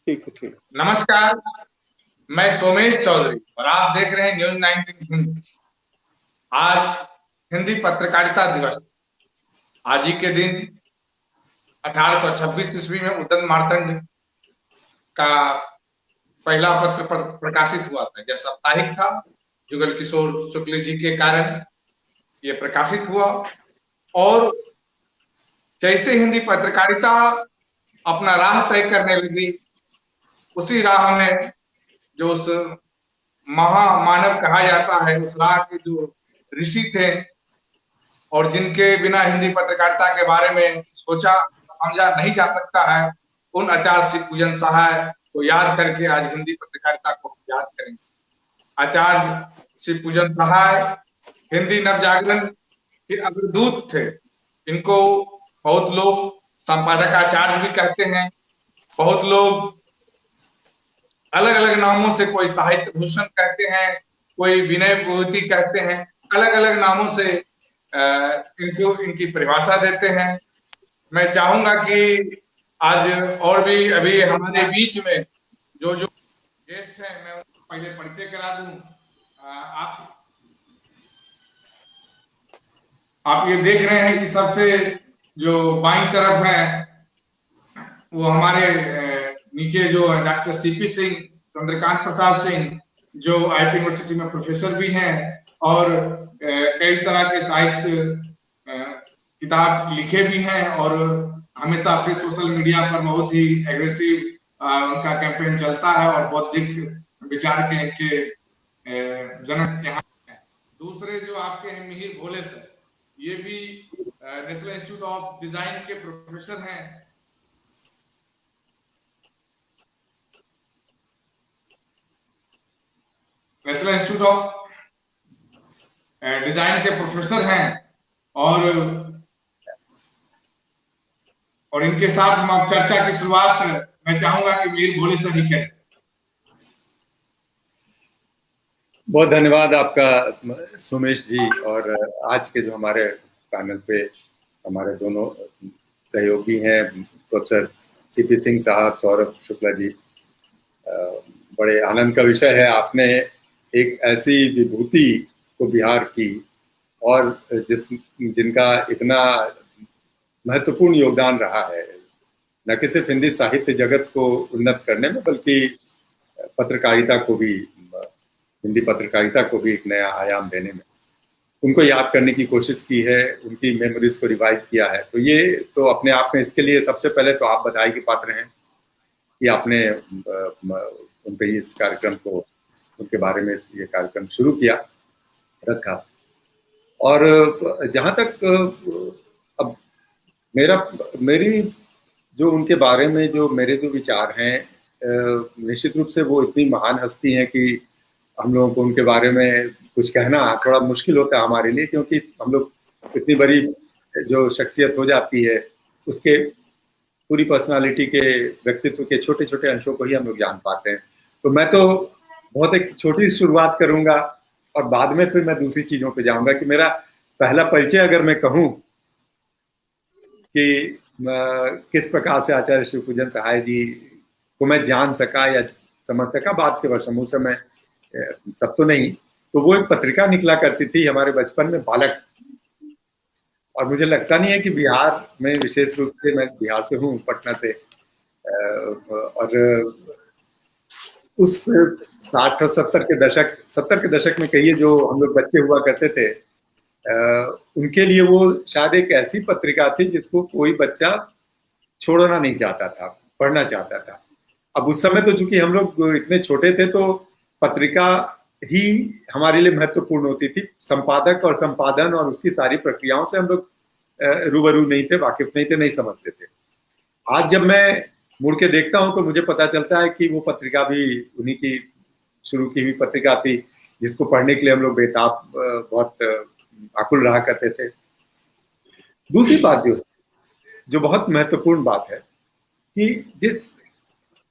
ठीक है, ठीक। नमस्कार, मैं सोमेश चौधरी और आप देख रहे हैं न्यूज 19 हिंदी। आज हिंदी पत्रकारिता दिवस। आज ही के दिन 1826 ईस्वी में उदंत मार्तंड का पहला पत्र प्रकाशित हुआ था। यह साप्ताहिक था। जुगल किशोर शुक्ल जी के कारण यह प्रकाशित हुआ और जैसे हिंदी पत्रकारिता अपना राह तय करने लगी, उसी राह में जो उस महामानव कहा जाता है, उस राह के जो ऋषि थे और जिनके बिना हिंदी पत्रकारिता के बारे में सोचा समझा नहीं जा सकता है, उन आचार्य श्री पूजन सहाय को याद करके आज हिंदी पत्रकारिता को याद करेंगे। आचार्य श्री पूजन सहाय हिंदी नवजागरण के अग्रदूत थे। इनको बहुत लोग संपादकाचार्य भी कहते हैं, बहुत लोग अलग अलग नामों से, कोई साहित्य भूषण कहते हैं, कोई विनय विभूति कहते हैं, अलग अलग नामों से इनको इनकी परिभाषा देते हैं। मैं चाहूंगा कि आज और भी अभी हमारे बीच में जो जो गेस्ट हैं, मैं उनको पहले परिचय करा दूं। आप ये देख रहे हैं कि सबसे जो बाईं तरफ है वो हमारे नीचे जो डॉक्टर सीपी सिंह, चंद्रकांत प्रसाद सिंह, जो आईपी यूनिवर्सिटी में प्रोफेसर भी हैं और कई तरह के साहित्य किताब लिखे भी हैं और हमेशा अपने सोशल मीडिया पर बहुत ही एग्रेसिव उनका कैंपेन चलता है और बौद्धिक विचार के जनक यहाँ है। दूसरे जो आपके हैं मिहिर भोले सर, ये भी नेशनल इंस्टीट्यूट ऑफ डिजाइन के प्रोफेसर हैं। नेशनल इंस्टीट्यूट ऑफ डिजाइन के प्रोफेसर हैं और इनके साथ हम अब चर्चा की शुरुआत मैं चाहूंगा कि मिहिर भोले सर ही करें। बहुत धन्यवाद आपका सोमेश जी। और आज के जो हमारे पैनल पे हमारे दोनों सहयोगी हैं, प्रोफेसर सीपी सिंह साहब, सौरभ शुक्ला जी, बड़े आनंद का विषय है। आपने एक ऐसी विभूति को बिहार की और जिनका इतना महत्वपूर्ण योगदान रहा है, न कि सिर्फ हिंदी साहित्य जगत को उन्नत करने में, बल्कि पत्रकारिता को भी, हिंदी पत्रकारिता को भी एक नया आयाम देने में, उनको याद करने की कोशिश की है, उनकी मेमोरीज को रिवाइव किया है। तो ये तो अपने आप में, इसके लिए सबसे पहले तो आप बधाई के पात्र हैं कि आपने उनके इस कार्यक्रम को, उनके बारे में ये कार्यक्रम शुरू किया, रखा। और जहाँ तक अब मेरी जो उनके बारे में जो मेरे जो विचार हैं, निश्चित रूप से वो इतनी महान हस्ती हैं कि हम लोगों को उनके बारे में कुछ कहना थोड़ा मुश्किल होता है हमारे लिए, क्योंकि हम लोग इतनी बड़ी जो शख्सियत हो जाती है, उसके पूरी पर्सनालिटी के, व्यक्तित्व के छोटे छोटे अंशों को ही हम लोग जान पाते हैं। तो मैं तो बहुत एक छोटी शुरुआत करूंगा और बाद में फिर मैं दूसरी चीजों पे जाऊंगा। कि मेरा पहला परिचय अगर मैं कहूँ कि किस प्रकार से आचार्य श्री पूजन सहाय जी को मैं जान सका या समझ सका बाद के वर्षों में, उस समय तब तो नहीं। तो वो एक पत्रिका निकला करती थी हमारे बचपन में, बालक। और मुझे लगता नहीं है कि बिहार में, विशेष रूप से मैं बिहार से हूँ, पटना से, और उस 60 और 70 के दशक में कहिए, जो हम लोग बच्चे हुआ करते थे, उनके लिए वो शायद एक ऐसी पत्रिका थी जिसको कोई बच्चा छोड़ना नहीं चाहता था, पढ़ना चाहता था। अब उस समय तो चूंकि हम लोग इतने छोटे थे, तो पत्रिका ही हमारे लिए महत्वपूर्ण होती थी। संपादक और संपादन और उसकी सारी प्रक्रियाओं से हम लोग रूबरू नहीं थे, वाकिफ नहीं थे, नहीं समझते थे। आज जब मैं मुड़ के देखता हूं तो मुझे पता चलता है कि वो पत्रिका भी उन्हीं की शुरू की हुई पत्रिका थी, जिसको पढ़ने के लिए हम लोग बेताब, बहुत आकुल रहा करते थे। दूसरी बात जो बहुत महत्वपूर्ण बात है कि जिस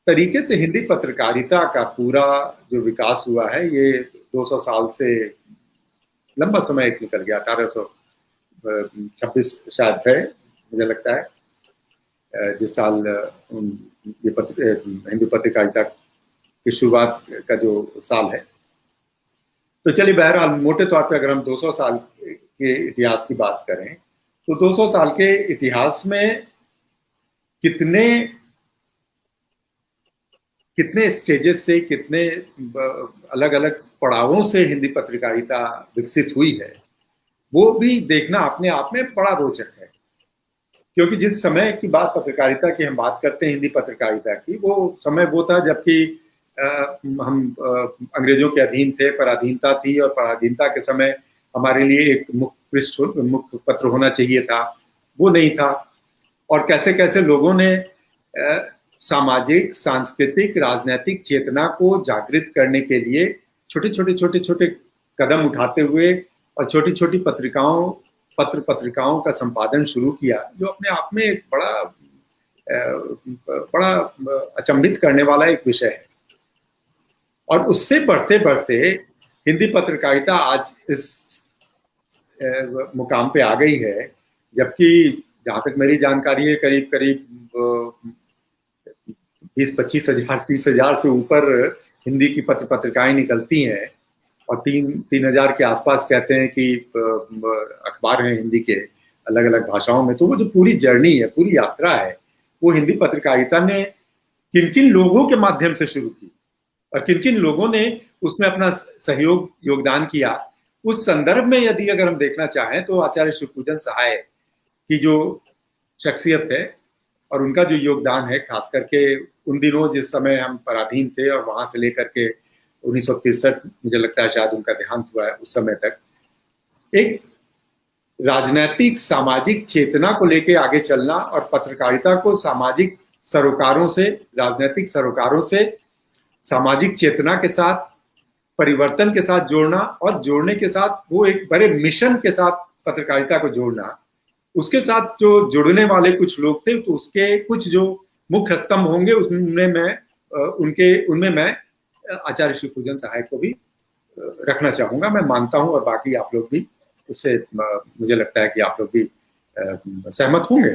तरीके से हिंदी पत्रकारिता का पूरा जो विकास हुआ है, ये 200 साल से लंबा समय एक निकल गया, 1826 शायद है, मुझे लगता है। जिस साल ये हिंदू पत्रकारिता की शुरुआत का जो साल है। तो चलिए, बहरहाल मोटे तौर पे अगर हम 200 साल के इतिहास की बात करें तो 200 साल के इतिहास में कितने कितने स्टेजेस से, कितने अलग अलग पड़ावों से हिंदी पत्रकारिता विकसित हुई है, वो भी देखना अपने आप में बड़ा रोचक है। क्योंकि जिस समय की बात पत्रकारिता की हम बात करते हैं, हिंदी पत्रकारिता की, वो समय वो था जबकि हम अंग्रेजों के अधीन थे, पराधीनता थी, और पराधीनता के समय हमारे लिए एक मुख्य पत्र होना चाहिए था, वो नहीं था। और कैसे कैसे लोगों ने सामाजिक, सांस्कृतिक, राजनीतिक चेतना को जागृत करने के लिए छोटे छोटे कदम उठाते हुए और छोटी छोटी पत्रिकाओं का संपादन शुरू किया, जो अपने आप में एक बड़ा अचंभित करने वाला एक विषय है। और उससे बढ़ते बढ़ते हिंदी पत्रकारिता आज इस मुकाम पे आ गई है, जबकि जहां तक मेरी जानकारी है करीब करीब 20-25 हजार 30 हजार से ऊपर हिंदी की पत्रिकाएं निकलती हैं, और 3,000 के आसपास कहते हैं कि अखबार हैं हिंदी के अलग अलग भाषाओं में। तो वो जो पूरी जर्नी है, पूरी यात्रा है, वो हिंदी पत्रकारिता ने किन किन लोगों के माध्यम से शुरू की और किन किन लोगों ने उसमें अपना सहयोग, योगदान किया, उस संदर्भ में यदि अगर हम देखना चाहें तो आचार्य शिवपूजन सहाय की जो शख्सियत है और उनका जो योगदान है, खास करके उन दिनों जिस समय हम पराधीन थे और वहां से लेकर के 1963 मुझे लगता है शायद उनका देहांत हुआ है, उस समय तक एक राजनैतिक सामाजिक चेतना को लेके आगे चलना और पत्रकारिता को सामाजिक सरोकारों से, राजनैतिक सरोकारों से सामाजिक चेतना के साथ, परिवर्तन के साथ जोड़ना, और जोड़ने के साथ वो एक बड़े मिशन के साथ पत्रकारिता को जोड़ना। उसके साथ जो जुड़ने वाले कुछ लोग थे, तो उसके कुछ जो मुख्य स्तंभ होंगे उनमें मैं आचार्य शिवपूजन सहाय को भी रखना चाहूंगा। मैं मानता हूं और बाकी आप लोग भी उससे, मुझे लगता है कि आप लोग भी सहमत होंगे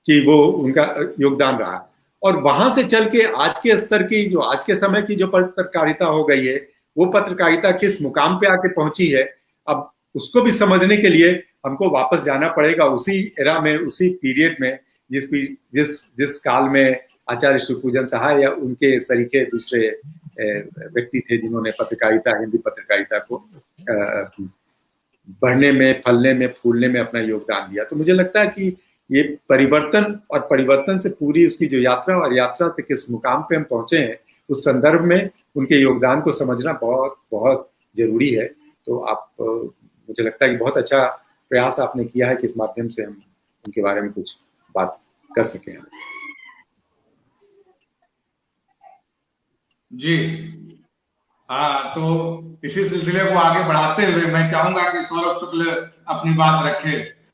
कि वो उनका योगदान रहा। और वहां से चल के आज के स्तर की, जो आज के समय की जो पत्रकारिता हो गई है, वो पत्रकारिता किस मुकाम पे आके पहुंची है, अब उसको भी समझने के लिए हमको वापस जाना पड़ेगा उसी एरा में, उसी पीरियड में जिस काल में आचार्य शिवपूजन सहाय या उनके सरीखे दूसरे व्यक्ति थे जिन्होंने पत्रकारिता, हिंदी पत्रकारिता को बढ़ने में, फलने में, फूलने में अपना योगदान दिया। तो मुझे लगता है कि ये परिवर्तन और परिवर्तन से पूरी उसकी जो यात्रा और यात्रा से किस मुकाम पे हम पहुंचे हैं, उस संदर्भ में उनके योगदान को समझना बहुत बहुत जरूरी है। तो आप, मुझे लगता है कि बहुत अच्छा प्रयास आपने किया है कि इस माध्यम से हम उनके बारे में कुछ बात कर सकें। जी हाँ, तो इसी सिलसिले को आगे बढ़ाते हुए मैं चाहूंगा कि सौरभ शुक्ल अपनी बात रखे,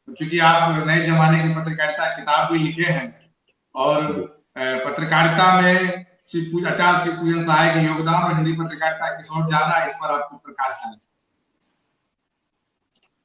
क्योंकि आप नए जमाने की पत्रकारिता किताब भी लिखे हैं और पत्रकारिता में आचार्य शिवपूजन सहाय के योगदान और हिंदी पत्रकारिता की ओर जाना, इस पर आपको प्रकाश डालें।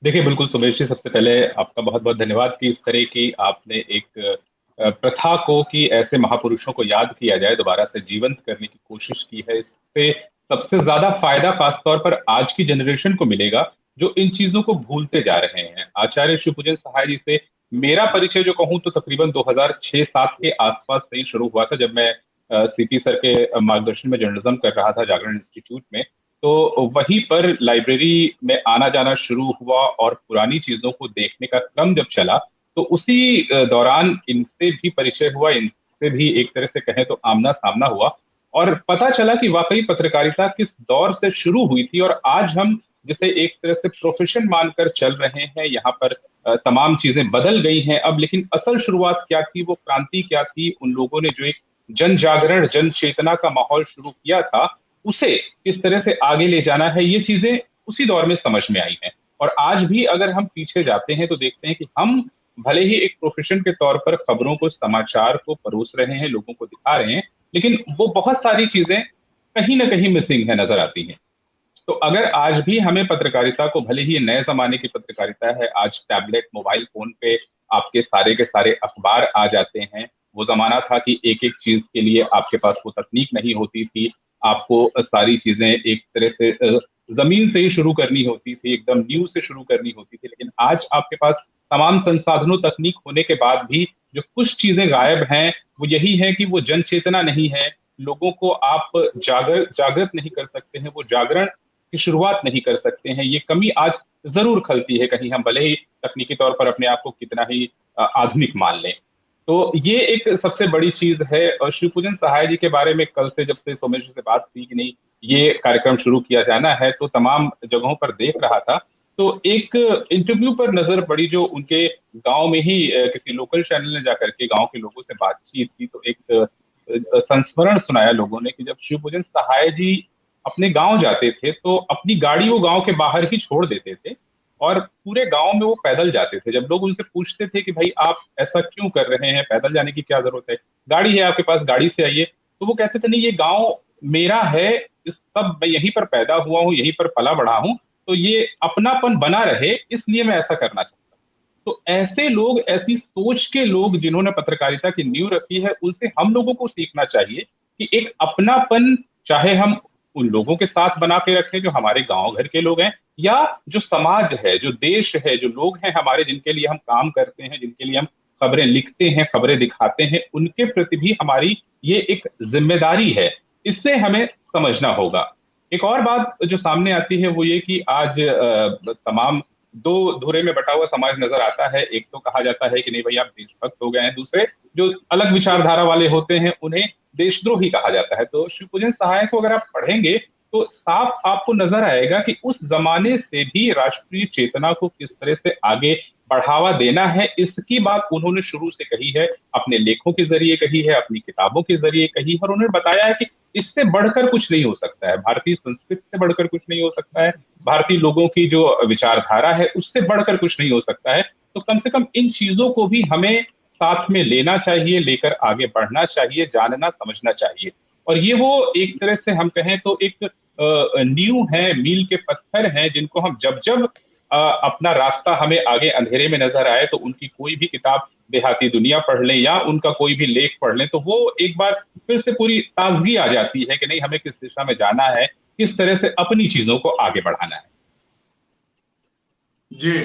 देखिए, बिल्कुल सुमेश जी, सबसे पहले आपका बहुत बहुत धन्यवाद कि इस तरह की आपने एक प्रथा को, कि ऐसे महापुरुषों को याद किया जाए, दोबारा से जीवंत करने की कोशिश की है। इससे सबसे ज्यादा फायदा खासतौर पर आज की जनरेशन को मिलेगा जो इन चीजों को भूलते जा रहे हैं। आचार्य शिवपूजन सहाय जी से मेरा परिचय जो कहूं तो तकरीबन 2006-07 के आसपास से ही शुरू हुआ था, जब मैं सीपी सर के मार्गदर्शन में जर्नलिज्म कर रहा था जागरण इंस्टीट्यूट में। तो वहीं पर लाइब्रेरी में आना जाना शुरू हुआ और पुरानी चीजों को देखने का क्रम जब चला, तो उसी दौरान इनसे भी परिचय हुआ, इनसे भी एक तरह से कहें तो आमना सामना हुआ, और पता चला कि वाकई पत्रकारिता किस दौर से शुरू हुई थी और आज हम जिसे एक तरह से प्रोफेशन मानकर चल रहे हैं। यहाँ पर तमाम चीजें बदल गई हैं अब, लेकिन असल शुरुआत क्या थी, वो क्रांति क्या थी, उन लोगों ने जो एक जन जागरण, जन चेतना का माहौल शुरू किया था, उसे किस तरह से आगे ले जाना है, ये चीजें उसी दौर में समझ में आई हैं। और आज भी अगर हम पीछे जाते हैं तो देखते हैं कि हम भले ही एक प्रोफेशन के तौर पर खबरों को, समाचार को परोस रहे हैं, लोगों को दिखा रहे हैं, लेकिन वो बहुत सारी चीजें कहीं ना कहीं मिसिंग है, नजर आती हैं। तो अगर आज भी हमें पत्रकारिता को, भले ही ये नए जमाने की पत्रकारिता है, आज टैबलेट मोबाइल फोन पे आपके सारे के सारे अखबार आ जाते हैं। वो जमाना था कि एक एक चीज के लिए आपके पास वो तकनीक नहीं होती थी, आपको सारी चीजें एक तरह से जमीन से ही शुरू करनी होती थी, एकदम न्यू से शुरू करनी होती थी। लेकिन आज आपके पास तमाम संसाधनों तकनीक होने के बाद भी जो कुछ चीजें गायब हैं वो यही है कि वो जन चेतना नहीं है। लोगों को आप जागृत नहीं कर सकते हैं, वो जागरण की शुरुआत नहीं कर सकते हैं। ये कमी आज जरूर खलती है, कहीं हम भले ही तकनीकी तौर पर अपने आप को कितना ही आधुनिक मान लें। तो ये एक सबसे बड़ी चीज है। और शिवपूजन सहाय जी के बारे में कल से, जब से सोमेश जी से बात हुई कि नहीं ये कार्यक्रम शुरू किया जाना है, तो तमाम जगहों पर देख रहा था, तो एक इंटरव्यू पर नजर पड़ी जो उनके गांव में ही किसी लोकल चैनल ने जाकर के गांव के लोगों से बातचीत की, तो एक संस्मरण सुनाया लोगों ने कि जब शिवपूजन सहाय जी अपने गांव जाते थे तो अपनी गाड़ी वो गांव के बाहर ही छोड़ देते थे और पूरे गांव में वो पैदल जाते थे। जब लोग उनसे पूछते थे कि भाई आप ऐसा क्यों कर रहे हैं, पैदल जाने की क्या जरूरत है, गाड़ी है आपके पास, गाड़ी से आइए, तो वो कहते थे नहीं ये गांव मेरा है, इस सब मैं यहीं पर पैदा हुआ हूँ, यहीं पर पला बढ़ा हूँ, तो ये अपनापन बना रहे इसलिए मैं ऐसा करना चाहता हूँ। तो ऐसे लोग, ऐसी सोच के लोग जिन्होंने पत्रकारिता की नींव रखी है, उनसे हम लोगों को सीखना चाहिए कि एक अपनापन चाहे हम उन लोगों के साथ बना के रखें जो हमारे गांव घर के लोग हैं, या जो समाज है, जो देश है, जो लोग हैं हमारे जिनके लिए हम काम करते हैं, जिनके लिए हम खबरें लिखते हैं, खबरें दिखाते हैं, उनके प्रति भी हमारी ये एक जिम्मेदारी है। इससे हमें समझना होगा। एक और बात जो सामने आती है वो ये कि आज तमाम दो धुरे में बटा हुआ समाज नजर आता है। एक तो कहा जाता है कि नहीं भाई आप देशभक्त हो गए हैं, दूसरे जो अलग विचारधारा वाले होते हैं उन्हें देशद्रोही कहा जाता है। तो शिवपूजन सहाय को अगर आप पढ़ेंगे तो साफ आपको नजर आएगा कि उस जमाने से भी राष्ट्रीय चेतना को किस तरह से आगे बढ़ावा देना है, इसकी बात उन्होंने शुरू से कही है, अपने लेखों के जरिए कही है, अपनी किताबों के जरिए कही है, और उन्होंने बताया है कि इससे बढ़कर कुछ नहीं हो सकता है, भारतीय संस्कृति से बढ़कर कुछ नहीं हो सकता है, भारतीय लोगों की जो विचारधारा है उससे बढ़कर कुछ नहीं हो सकता है। तो कम से कम इन चीजों को भी हमें साथ में लेना चाहिए, लेकर आगे बढ़ना चाहिए, जानना समझना चाहिए। और ये वो एक तरह से हम कहें तो एक नींव है, मील के पत्थर हैं, जिनको हम जब जब अपना रास्ता हमें आगे अंधेरे में नजर आए तो उनकी कोई भी किताब देहाती दुनिया पढ़ लें या उनका कोई भी लेख पढ़ लें तो वो एक बार फिर से पूरी ताजगी आ जाती है कि नहीं हमें किस दिशा में जाना है, किस तरह से अपनी चीजों को आगे बढ़ाना है। जी,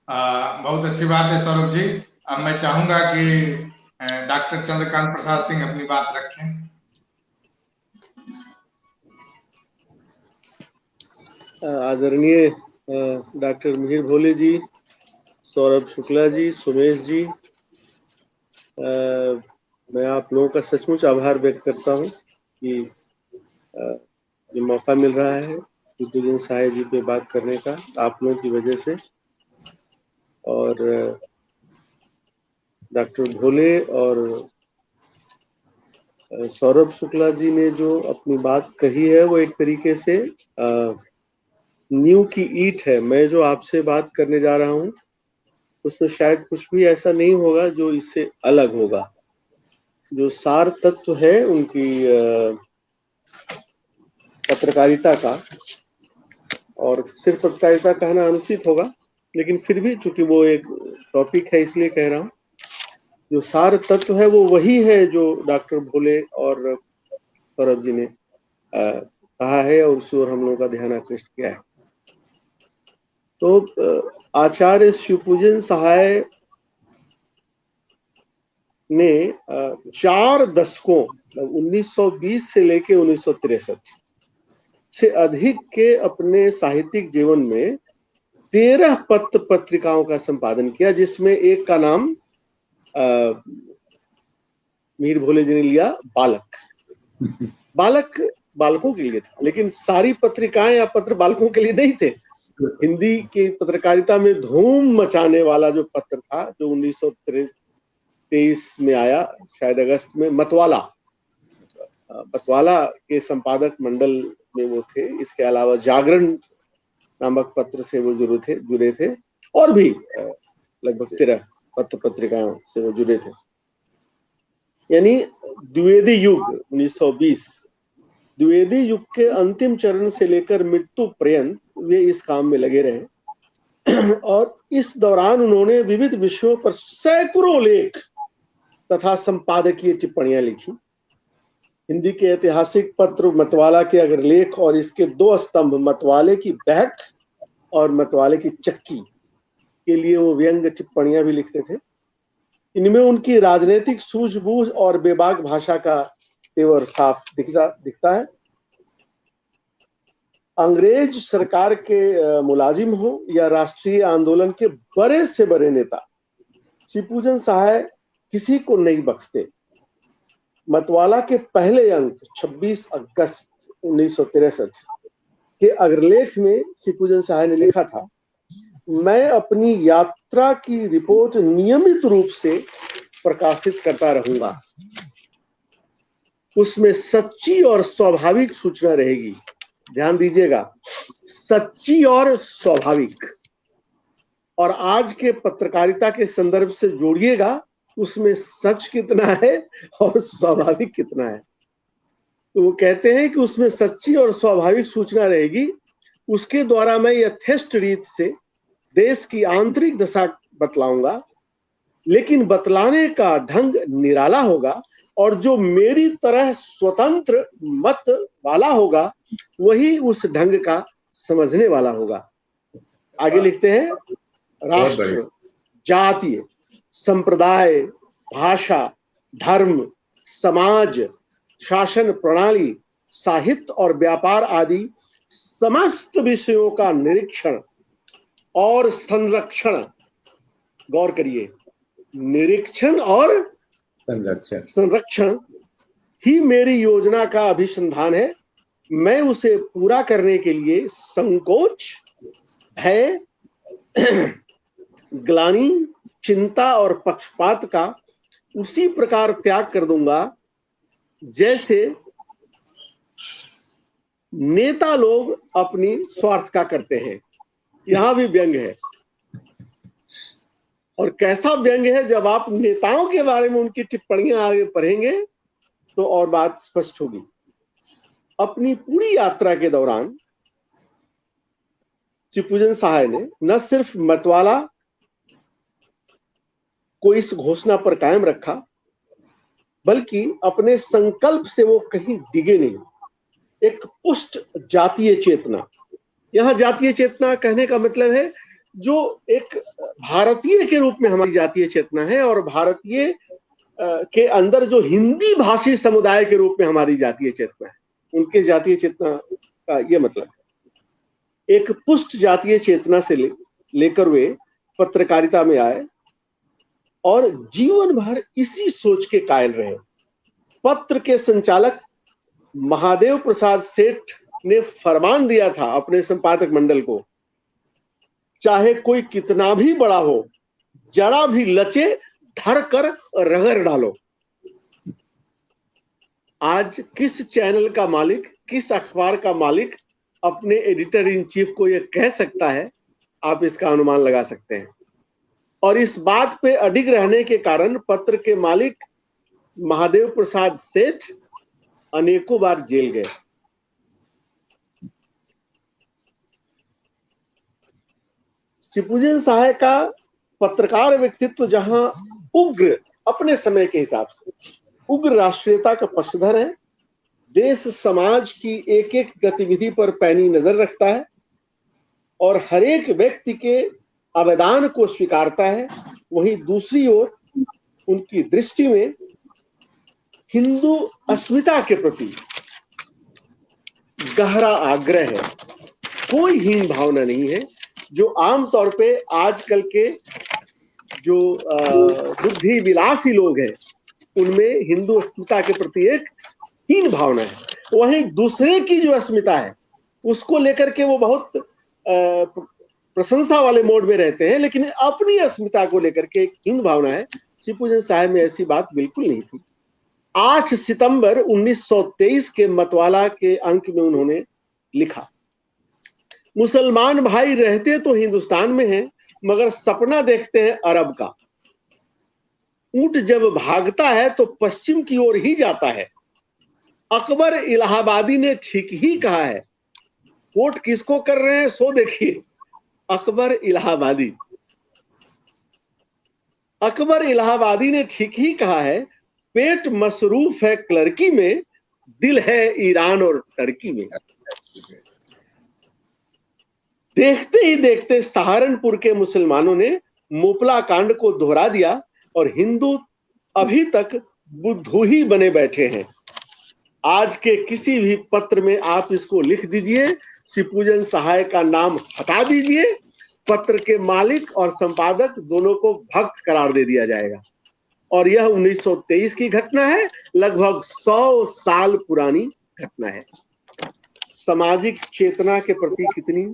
बहुत अच्छी बात है सौरभ जी। अब मैं चाहूंगा कि डॉक्टर चंद्रकांत प्रसाद सिंह अपनी बात रखें। आदरणीय डॉक्टर मिहिर भोले जी, सौरभ शुक्ला जी, सुमेश जी, मैं आप लोगों का सचमुच आभार व्यक्त करता हूं कि ये मौका मिल रहा है शिवपूजन सहाय जी पे बात करने का आप लोगों की वजह से। और डॉक्टर भोले और सौरभ शुक्ला जी ने जो अपनी बात कही है वो एक तरीके से नींव की ईंट है। मैं जो आपसे बात करने जा रहा हूं उसमें शायद कुछ भी ऐसा नहीं होगा जो इससे अलग होगा। जो सार तत्व है उनकी पत्रकारिता का, और सिर्फ पत्रकारिता कहना अनुचित होगा, लेकिन फिर भी चूंकि वो एक टॉपिक है इसलिए कह रहा हूँ, जो सार तत्व है वो वही है जो डॉक्टर भोले और सौरभ जी ने कहा है और उस ओर हम लोगों का ध्यान आकृष्ट किया है। तो आचार्य शिवपूजन सहाय ने 4 दशकों 1920 से लेके 1963 से अधिक के अपने साहित्यिक जीवन में 13 पत्र पत्रिकाओं का संपादन किया, जिसमें एक का नाम मिहिर भोले जी ने लिया बालक। बालक बालकों के लिए था, लेकिन सारी पत्रिकाएं या पत्र बालकों के लिए नहीं थे। हिंदी की पत्रकारिता में धूम मचाने वाला जो पत्र था, जो 1923 में आया, शायद अगस्त में, मतवाला के संपादक मंडल में वो थे। इसके अलावा जागरण नामक पत्र से वो जुड़े थे और भी लगभग 13 पत्र पत्रिकाओं से वो जुड़े थे। यानी द्विवेदी युग 1920 द्विवेदी युग के अंतिम चरण से लेकर मृत्यु पर्यंत वे इस काम में लगे रहे और इस दौरान उन्होंने विविध विषयों पर सैकड़ों लेख तथा संपादकीय टिप्पणियां लिखी। हिंदी के ऐतिहासिक पत्र मतवाला के अग्रलेख और इसके दो स्तंभ मतवाले की बहक और मतवाले की चक्की के लिए वो व्यंग टिप्पणियां भी लिखते थे। इनमें उनकी राजनीतिक सूझबूझ और बेबाक भाषा का तेवर साफ दिखता है। अंग्रेज सरकार के मुलाजिम हो या राष्ट्रीय आंदोलन के बड़े से बड़े नेता, शिवपूजन सहाय किसी को नहीं बख्शते। मतवाला के पहले अंक 26 अगस्त 1963 के अग्रलेख में शिवपूजन सहाय ने लिखा था, मैं अपनी यात्रा की रिपोर्ट नियमित रूप से प्रकाशित करता रहूंगा। उसमें सच्ची और स्वाभाविक सूचना रहेगी। ध्यान दीजिएगा, सच्ची और स्वाभाविक। और आज के पत्रकारिता के संदर्भ से जोड़िएगा, उसमें सच कितना है और स्वाभाविक कितना है। तो वो कहते हैं कि उसमें सच्ची और स्वाभाविक सूचना रहेगी। उसके द्वारा मैं यथेष्ट रीत से देश की आंतरिक दशा बतलाऊंगा, लेकिन बतलाने का ढंग निराला होगा और जो मेरी तरह स्वतंत्र मत वाला होगा वही उस ढंग का समझने वाला होगा। आगे लिखते हैं, राष्ट्र, जातीय, संप्रदाय, भाषा, धर्म, समाज, शासन प्रणाली, साहित्य और व्यापार आदि समस्त विषयों का निरीक्षण और संरक्षण, गौर करिए, निरीक्षण और संरक्षण ही मेरी योजना का अभिसंधान है। मैं उसे पूरा करने के लिए संकोच, भय, ग्लानि, चिंता और पक्षपात का उसी प्रकार त्याग कर दूंगा जैसे नेता लोग अपनी स्वार्थ का करते हैं। यहां भी व्यंग है, और कैसा व्यंग है, जब आप नेताओं के बारे में उनकी टिप्पणियां आगे पढ़ेंगे तो और बात स्पष्ट होगी। अपनी पूरी यात्रा के दौरान शिवपूजन सहाय ने न सिर्फ मतवाला को इस घोषणा पर कायम रखा, बल्कि अपने संकल्प से वो कहीं डिगे नहीं। एक पुष्ट जातीय चेतना, यहां जातीय चेतना कहने का मतलब है जो एक भारतीय के रूप में हमारी जातीय चेतना है, और भारतीय के अंदर जो हिंदी भाषी समुदाय के रूप में हमारी जातीय चेतना है, उनके जातीय चेतना का ये मतलब है। एक पुष्ट जातीय चेतना से लेकर वे पत्रकारिता में आए और जीवन भर इसी सोच के कायल रहे। पत्र के संचालक महादेव प्रसाद सेठ ने फरमान दिया था अपने संपादक मंडल को, चाहे कोई कितना भी बड़ा हो, जरा भी लचे धर कर रगड़ डालो। आज किस चैनल का मालिक, किस अखबार का मालिक अपने एडिटर इन चीफ को यह कह सकता है, आप इसका अनुमान लगा सकते हैं। और इस बात पे अडिग रहने के कारण पत्र के मालिक महादेव प्रसाद सेठ अनेकों बार जेल गए। शिवपूजन सहाय का पत्रकार व्यक्तित्व जहां उग्र, अपने समय के हिसाब से उग्र राष्ट्रीयता का पक्षधर है, देश समाज की एक एक गतिविधि पर पैनी नजर रखता है और हर एक व्यक्ति के आवेदन को स्वीकारता है, वहीं दूसरी ओर उनकी दृष्टि में हिंदू अस्मिता के प्रति गहरा आग्रह है। कोई हीन भावना नहीं है, जो आमतौर पे आजकल के जो बुद्धि विलासी लोग हैं उनमें हिंदू अस्मिता के प्रति एक हीन भावना है। वहीं दूसरे की जो अस्मिता है उसको लेकर के वो बहुत प्रशंसा वाले मोड में रहते हैं, लेकिन अपनी अस्मिता को लेकर के एक हीन भावना है। शिवपूजन सहाय में ऐसी बात बिल्कुल नहीं थी। 8 सितंबर 1923 के मतवाला के अंक में उन्होंने लिखा, मुसलमान भाई रहते तो हिंदुस्तान में हैं, मगर सपना देखते हैं अरब का। ऊंट जब भागता है तो पश्चिम की ओर ही जाता है, अकबर इलाहाबादी ने ठीक ही कहा है। कोट किसको कर रहे हैं सो देखिए, अकबर इलाहाबादी। अकबर इलाहाबादी ने ठीक ही कहा है, पेट मसरूफ है क्लर्की में, दिल है ईरान और टर्की में। देखते ही देखते सहारनपुर के मुसलमानों ने मुपला कांड को दोहरा दिया और हिंदू अभी तक बुद्धू ही बने बैठे हैं। आज के किसी भी पत्र में आप इसको लिख दीजिए, शिवपूजन सहाय का नाम हटा दीजिए, पत्र के मालिक और संपादक दोनों को भक्त करार दे दिया जाएगा। और यह 1923 की घटना है, लगभग 100 साल पुरानी घटना है। सामाजिक चेतना के प्रति कितनी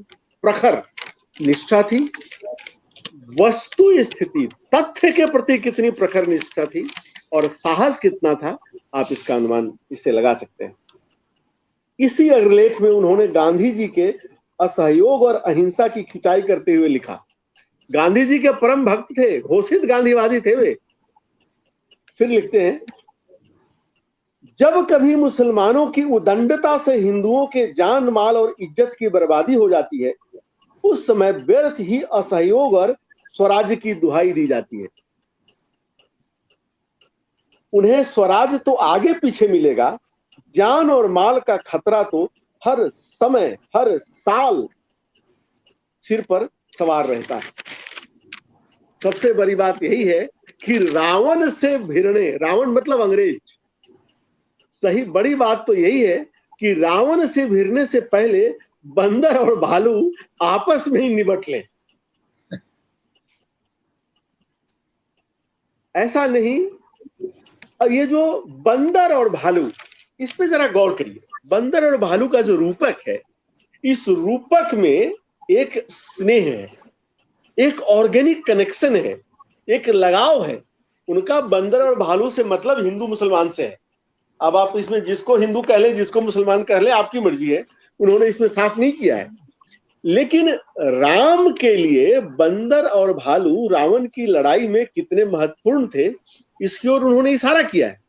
प्रखर निष्ठा थी, वस्तु स्थिति तथ्य के प्रति कितनी प्रखर निष्ठा थी और साहस कितना था, आप इसका अनुमान इससे लगा सकते हैं। इसी अग्रलेख में उन्होंने गांधी जी के असहयोग और अहिंसा की खिंचाई करते हुए लिखा। गांधी जी के परम भक्त थे, घोषित गांधीवादी थे वे। फिर लिखते हैं, जब कभी मुसलमानों की उदंडता से हिंदुओं के जान माल और इज्जत की बर्बादी हो जाती है, उस समय व्यर्थ ही असहयोग और स्वराज्य की दुहाई दी जाती है। उन्हें स्वराज तो आगे पीछे मिलेगा, जान और माल का खतरा तो हर समय हर साल सिर पर सवार रहता है। सबसे बड़ी बात यही है कि रावण से भिड़ने, रावण मतलब अंग्रेज, सही बड़ी बात तो यही है कि रावण से भिड़ने से पहले बंदर और भालू आपस में ही निबट लें। ऐसा नहीं। अब ये जो बंदर और भालू, इस पे जरा गौर करिए। बंदर और भालू का जो रूपक है, इस रूपक में एक स्नेह है, एक ऑर्गेनिक कनेक्शन है, एक लगाव है। उनका बंदर और भालू से मतलब हिंदू मुसलमान से है। अब आप इसमें जिसको हिंदू कह ले, जिसको मुसलमान कह ले, आपकी मर्जी है। उन्होंने इसमें साफ नहीं किया है। लेकिन राम के लिए बंदर और भालू रावण की लड़ाई में कितने महत्वपूर्ण थे, इसकी ओर उन्होंने इशारा किया है।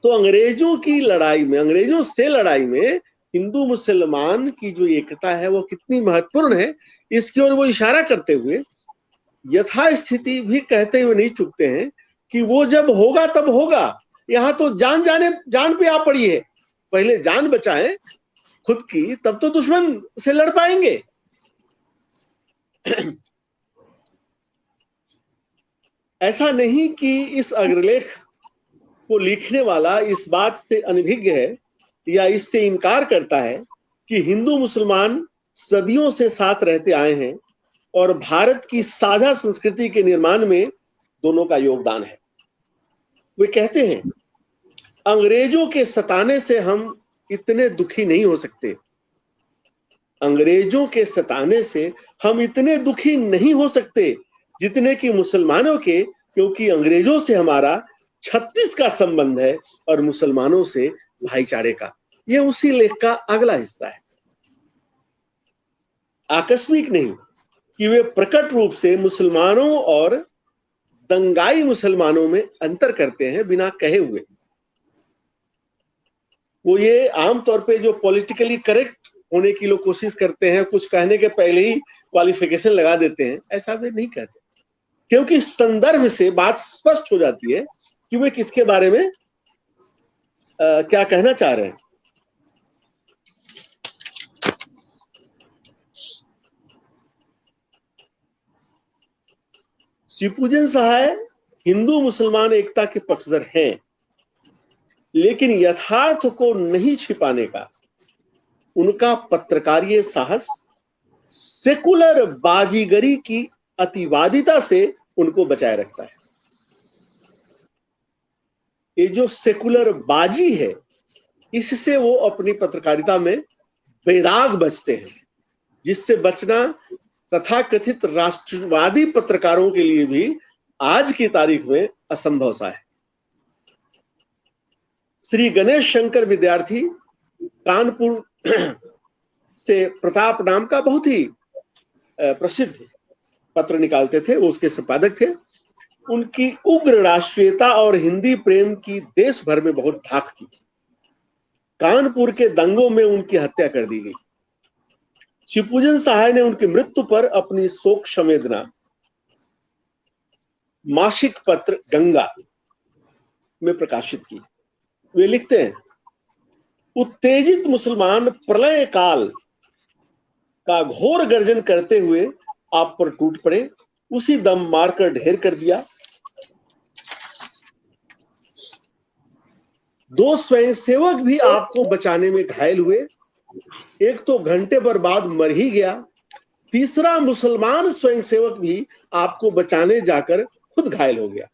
तो अंग्रेजों की लड़ाई में, अंग्रेजों से लड़ाई में हिंदू मुसलमान की जो एकता है वो कितनी महत्वपूर्ण है, इसकी ओर वो इशारा करते हुए यथास्थिति भी कहते हुए नहीं चुकते हैं कि वो जब होगा तब होगा। यहां तो जान पे आ पड़ी है, पहले जान बचाएं खुद की, तब तो दुश्मन से लड़ पाएंगे। ऐसा नहीं कि इस अग्रलेख को लिखने वाला इस बात से अनभिज्ञ है या इससे इनकार करता है कि हिंदू मुसलमान सदियों से साथ रहते आए हैं और भारत की साझा संस्कृति के निर्माण में दोनों का योगदान है। वे कहते हैं, अंग्रेजों के सताने से हम इतने दुखी नहीं हो सकते, अंग्रेजों के सताने से हम इतने दुखी नहीं हो सकते जितने कि मुसलमानों के, क्योंकि अंग्रेजों से हमारा 36 का संबंध है और मुसलमानों से भाईचारे का। यह उसी लेख का अगला हिस्सा है। आकस्मिक नहीं कि वे प्रकट रूप से मुसलमानों और दंगाई मुसलमानों में अंतर करते हैं बिना कहे हुए। वो ये आमतौर पे जो पॉलिटिकली करेक्ट होने की लोग कोशिश करते हैं, कुछ कहने के पहले ही क्वालिफिकेशन लगा देते हैं, ऐसा वे नहीं कहते, क्योंकि संदर्भ से बात स्पष्ट हो जाती है कि वे किसके बारे में क्या कहना चाह रहे हैं। शिवपूजन सहाय हिंदू मुसलमान एकता के पक्षधर हैं, लेकिन यथार्थ को नहीं छिपाने का उनका पत्रकारीय साहस सेकुलर बाजीगरी की अतिवादिता से उनको बचाए रखता है। ये जो सेकुलर बाजी है, इससे वो अपनी पत्रकारिता में बेदाग बचते हैं, जिससे बचना तथाकथित राष्ट्रवादी पत्रकारों के लिए भी आज की तारीख में असंभव सा है। श्री गणेश शंकर विद्यार्थी कानपुर से प्रताप नाम का बहुत ही प्रसिद्ध पत्र निकालते थे, वो उसके संपादक थे। उनकी उग्र राष्ट्रीयता और हिंदी प्रेम की देश भर में बहुत धाक थी। कानपुर के दंगों में उनकी हत्या कर दी गई। शिवपूजन सहाय ने उनकी मृत्यु पर अपनी शोक संवेदना मासिक पत्र गंगा में प्रकाशित की। वे लिखते हैं, उत्तेजित मुसलमान प्रलय काल का घोर गर्जन करते हुए आप पर टूट पड़े, उसी दम मारकर ढेर कर दिया। 2 स्वयंसेवक भी आपको बचाने में घायल हुए, एक तो घंटे भर बाद मर ही गया, तीसरा मुसलमान स्वयंसेवक भी आपको बचाने जाकर खुद घायल हो गया।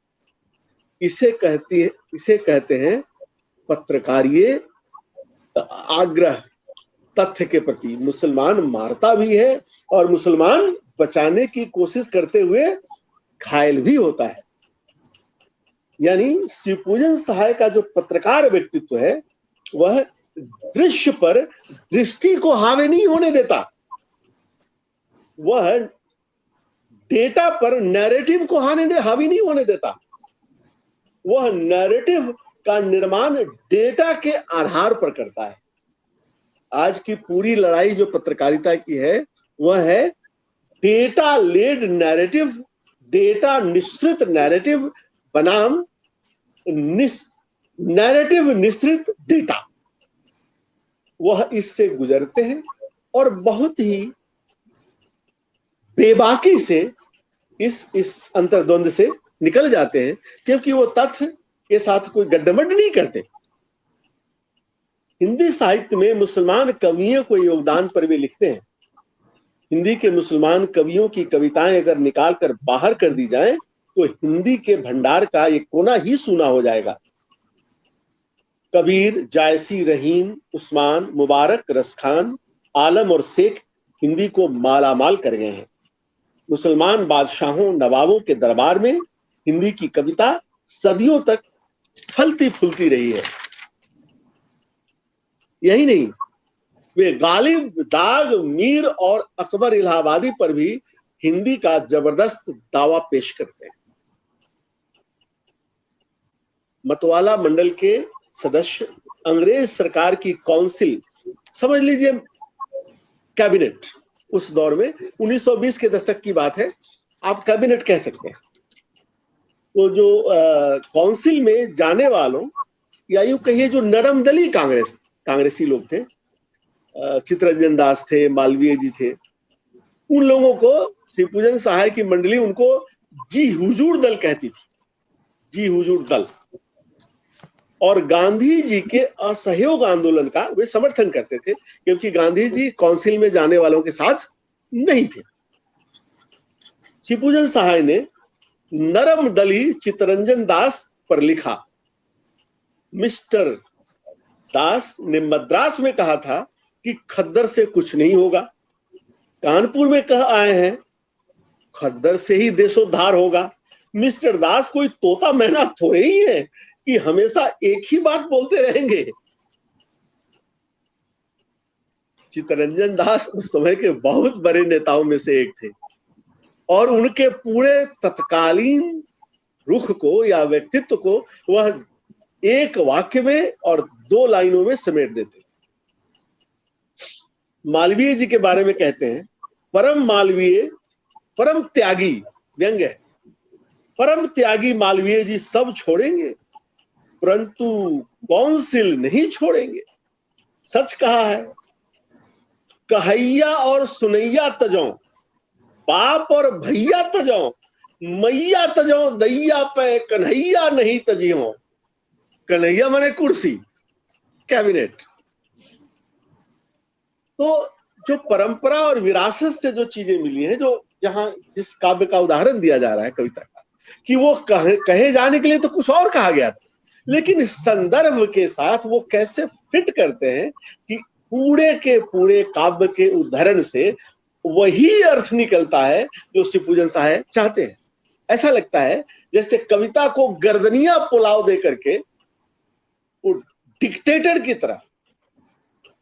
इसे कहते हैं पत्रकारीय आग्रह तथ्य के प्रति। मुसलमान मारता भी है और मुसलमान बचाने की कोशिश करते हुए घायल भी होता है। यानी शिवपूजन सहाय का जो पत्रकार व्यक्तित्व है वह दृश्य पर दृष्टि को हावी नहीं होने देता, वह डेटा पर नैरेटिव को हावी नहीं होने देता। वह नैरेटिव का निर्माण डेटा के आधार पर करता है। आज की पूरी लड़ाई जो पत्रकारिता की है वह है डेटा लेड नैरेटिव, डेटा निश्चित नैरेटिव बनाम नैरेटिव निश्चित डेटा। वह इससे गुजरते हैं और बहुत ही बेबाकी से इस अंतर्द्वंद से निकल जाते हैं, क्योंकि वो तथ्य के साथ कोई गड्ढमड नहीं करते। हिंदी साहित्य में मुसलमान कवियों को योगदान पर वे लिखते हैं। हिंदी के मुसलमान कवियों की कविताएं अगर निकाल कर बाहर कर दी जाएं तो हिंदी के भंडार का एक कोना ही सूना हो जाएगा। कबीर, जायसी, रहीम, उस्मान, मुबारक, रसखान, आलम और शेख हिंदी को मालामाल कर गए हैं। मुसलमान बादशाहों, नवाबों के दरबार में हिंदी की कविता सदियों तक फलती फूलती रही है। यही नहीं, वे गालिब, दाग, मीर और अकबर इलाहाबादी पर भी हिंदी का जबरदस्त दावा पेश करते हैं। मतवाला मंडल के सदस्य अंग्रेज सरकार की काउंसिल, समझ लीजिए कैबिनेट, उस दौर में 1920 के दशक की बात है, आप कैबिनेट कह सकते हैं। तो जो काउंसिल में जाने वालों या यूं कहिए जो नरमदली कांग्रेसी लोग थे, चित्तरंजन दास थे, मालवीय जी थे, उन लोगों को शिवपूजन सहाय की मंडली उनको जी हुजूर दल कहती थी, जी हुजूर दल। और गांधी जी के असहयोग आंदोलन का वे समर्थन करते थे, क्योंकि गांधी जी काउंसिल में जाने वालों के साथ नहीं थे। शिवपूजन सहाय ने नरम दली चित्तरंजन दास पर लिखा। मिस्टर दास ने मद्रास में कहा था कि खद्दर से कुछ नहीं होगा। कानपुर में कह आए हैं खद्दर से ही देशोद्धार होगा। मिस्टर दास कोई तोता मैना थोड़े ही है कि हमेशा एक ही बात बोलते रहेंगे। चित्तरंजन दास उस समय के बहुत बड़े नेताओं में से एक थे और उनके पूरे तत्कालीन रुख को या व्यक्तित्व को वह एक वाक्य में और 2 लाइनों में समेट देते। मालवीय जी के बारे में कहते हैं, परम मालवीय, परम त्यागी, व्यंग्य है, परम त्यागी मालवीय जी सब छोड़ेंगे परंतु काउंसिल नहीं छोड़ेंगे। सच कहा है, कहैया और सुनैया तजो, बाप और भैया तजो, मैया तजो दैया पे कन्हैया नहीं तजियो। कन्हैया माने कुर्सी, कैबिनेट। तो जो परंपरा और विरासत से जो चीजें मिली हैं, जो जहां जिस काव्य का उदाहरण दिया जा रहा है कविता का, कि वो कहे जाने के लिए तो कुछ और कहा गया था, लेकिन इस संदर्भ के साथ वो कैसे फिट करते हैं कि पूरे के पूरे काव्य के उदाहरण से वही अर्थ निकलता है जो शिवपूजन सहाय चाहते हैं। ऐसा लगता है जैसे कविता को गर्दनिया पुलाव दे करके वो डिक्टेटर की तरह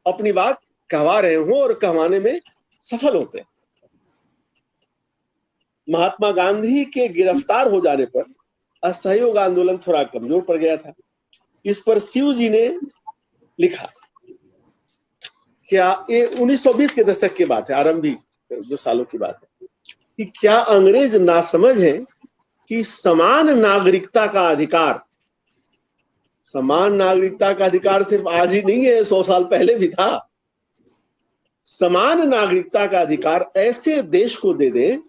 अपनी बात कहवा रहे हों और कहवाने में सफल होते हैं। महात्मा गांधी के गिरफ्तार हो जाने पर असहयोग आंदोलन थोड़ा कमजोर पड़ गया था। इस पर शिव जी ने लिखा, क्या ये 1920 के दशक की बात है, आरंभिक जो सालों की बात है, कि क्या अंग्रेज नासमझ है कि समान नागरिकता का अधिकार, समान नागरिकता का अधिकार सिर्फ आज ही नहीं है, 100 साल पहले भी था। समान नागरिकता का अधिकार ऐसे देश को दे दे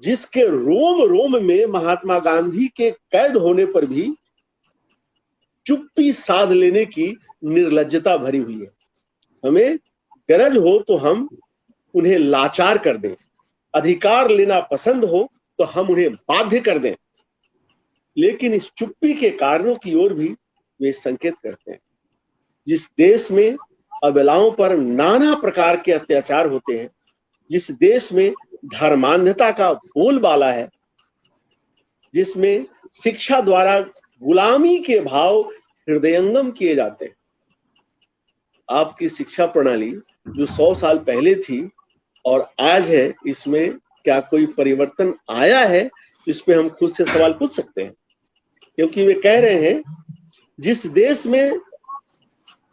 जिसके रोम रोम में महात्मा गांधी के कैद होने पर भी चुप्पी साध लेने की निर्लज्जता भरी हुई है। हमें गरज हो तो हम उन्हें लाचार कर दें, अधिकार लेना पसंद हो तो हम उन्हें बाध्य कर दें, लेकिन इस चुप्पी के कारणों की ओर भी वे संकेत करते हैं। जिस देश में अबलाओं पर नाना प्रकार के अत्याचार होते हैं, जिस देश में धर्मांधता का बोलबाला है, जिसमें शिक्षा द्वारा गुलामी के भाव हृदयंगम किए जाते हैं। आपकी शिक्षा प्रणाली जो 100 साल पहले थी और आज है, इसमें क्या कोई परिवर्तन आया है? इस पे हम खुद से सवाल पूछ सकते हैं, क्योंकि वे कह रहे हैं जिस देश में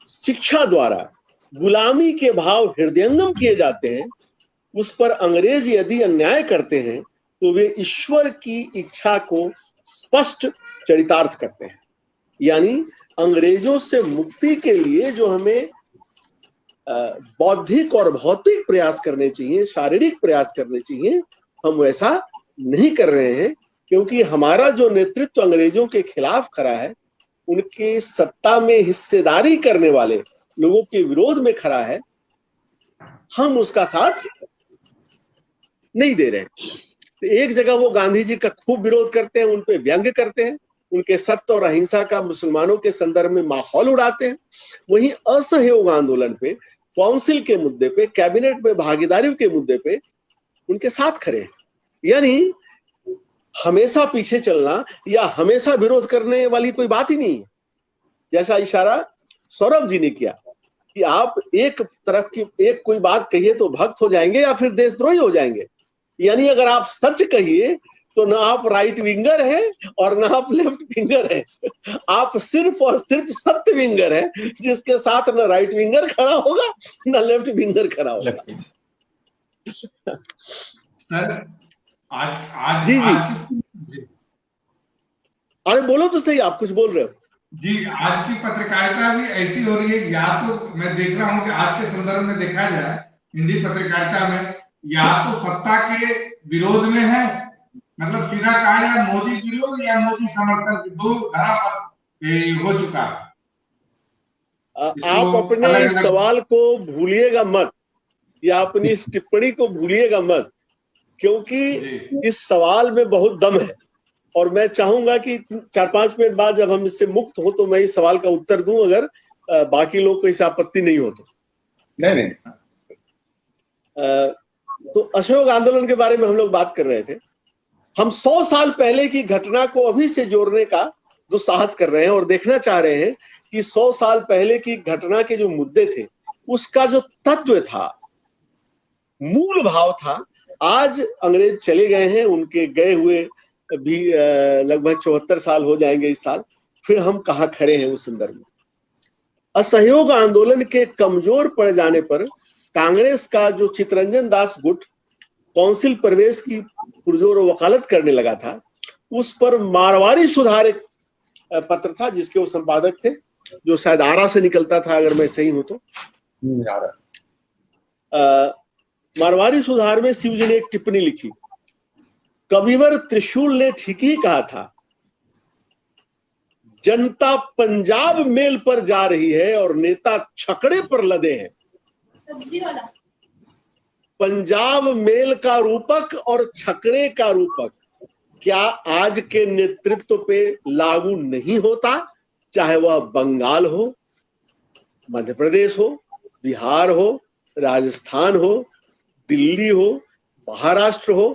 शिक्षा द्वारा गुलामी के भाव हृदयंगम किए जाते हैं, उस पर अंग्रेज यदि अन्याय करते हैं तो वे ईश्वर की इच्छा को स्पष्ट चरितार्थ करते हैं। यानी अंग्रेजों से मुक्ति के लिए जो हमें बौद्धिक और भौतिक प्रयास करने चाहिए, शारीरिक प्रयास करने चाहिए, हम वैसा नहीं कर रहे हैं, क्योंकि हमारा जो नेतृत्व अंग्रेजों के खिलाफ खड़ा है, उनके सत्ता में हिस्सेदारी करने वाले लोगों के विरोध में खड़ा है, हम उसका साथ नहीं दे रहे हैं। तो एक जगह वो गांधी जी का खूब विरोध करते हैं, उन पे व्यंग्य करते हैं, उनके सत्य और अहिंसा का मुसलमानों के संदर्भ में माहौल उड़ाते हैं, वहीं असहयोग आंदोलन पे, काउंसिल के मुद्दे पे, कैबिनेट में भागीदारी के मुद्दे पे उनके साथ खड़े हैं। यानी हमेशा पीछे चलना या हमेशा विरोध करने वाली कोई बात ही नहीं है। जैसा इशारा सौरभ जी ने किया कि आप एक तरफ की एक कोई बात कहिए तो भक्त हो जाएंगे या फिर देशद्रोही हो जाएंगे। यानी अगर आप सच कहिए तो ना आप राइट विंगर हैं और ना आप लेफ्ट विंगर हैं, आप सिर्फ और सिर्फ सत्य विंगर हैं, जिसके साथ ना राइट विंगर खड़ा होगा ना लेफ्ट विंगर खड़ा होगा। सर आज जी जी अरे बोलो तो सही, आप कुछ बोल रहे हो जी। आज की पत्रकारिता भी ऐसी हो रही है, या तो मैं देख रहा हूं कि आज के संदर्भ में देखा जाए हिंदी पत्रकारिता में, या तो सत्ता के विरोध में है, मतलब सीधा कहा जाए मोदी विरोध या मोदी समर्थक, दो धारा हो चुका है। आप अपने इस सवाल को भूलिएगा मत या अपनी इस टिप्पणी को भूलिएगा मत, क्योंकि इस सवाल में बहुत दम है और मैं चाहूंगा कि 4-5 मिनट बाद जब हम इससे मुक्त हो तो मैं इस सवाल का उत्तर दूं, अगर बाकी लोग को इसे आपत्ति नहीं हो तो। नहीं। तो असहयोग आंदोलन के बारे में हम लोग बात कर रहे थे। हम 100 साल पहले की घटना को अभी से जोड़ने का दुस्साहस कर रहे हैं और देखना चाह रहे हैं कि 100 साल पहले की घटना के जो मुद्दे थे, उसका जो तत्व था, मूल भाव था, आज अंग्रेज चले गए हैं, उनके गए हुए भी लगभग 74 साल हो जाएंगे इस साल, फिर हम कहाँ खड़े हैं उस संदर्भ में। असहयोग आंदोलन के कमजोर पड़ जाने पर कांग्रेस का जो चितरंजन दास गुट काउंसिल प्रवेश की पुरजोर वकालत करने लगा था, उस पर मारवाड़ी सुधार एक पत्र था जिसके वो संपादक थे, जो शायद आरा से निकलता था अगर मैं सही हूं तो। मारवाड़ी सुधार में शिव जी ने एक टिप्पणी लिखी, कविवर त्रिशूल ने ठीक ही कहा था, जनता पंजाब मेल पर जा रही है और नेता छकड़े पर लदे हैं। पंजाब मेल का रूपक और छकड़े का रूपक क्या आज के नेतृत्व पे लागू नहीं होता? चाहे वह बंगाल हो, मध्य प्रदेश हो, बिहार हो, राजस्थान हो, दिल्ली हो, महाराष्ट्र हो,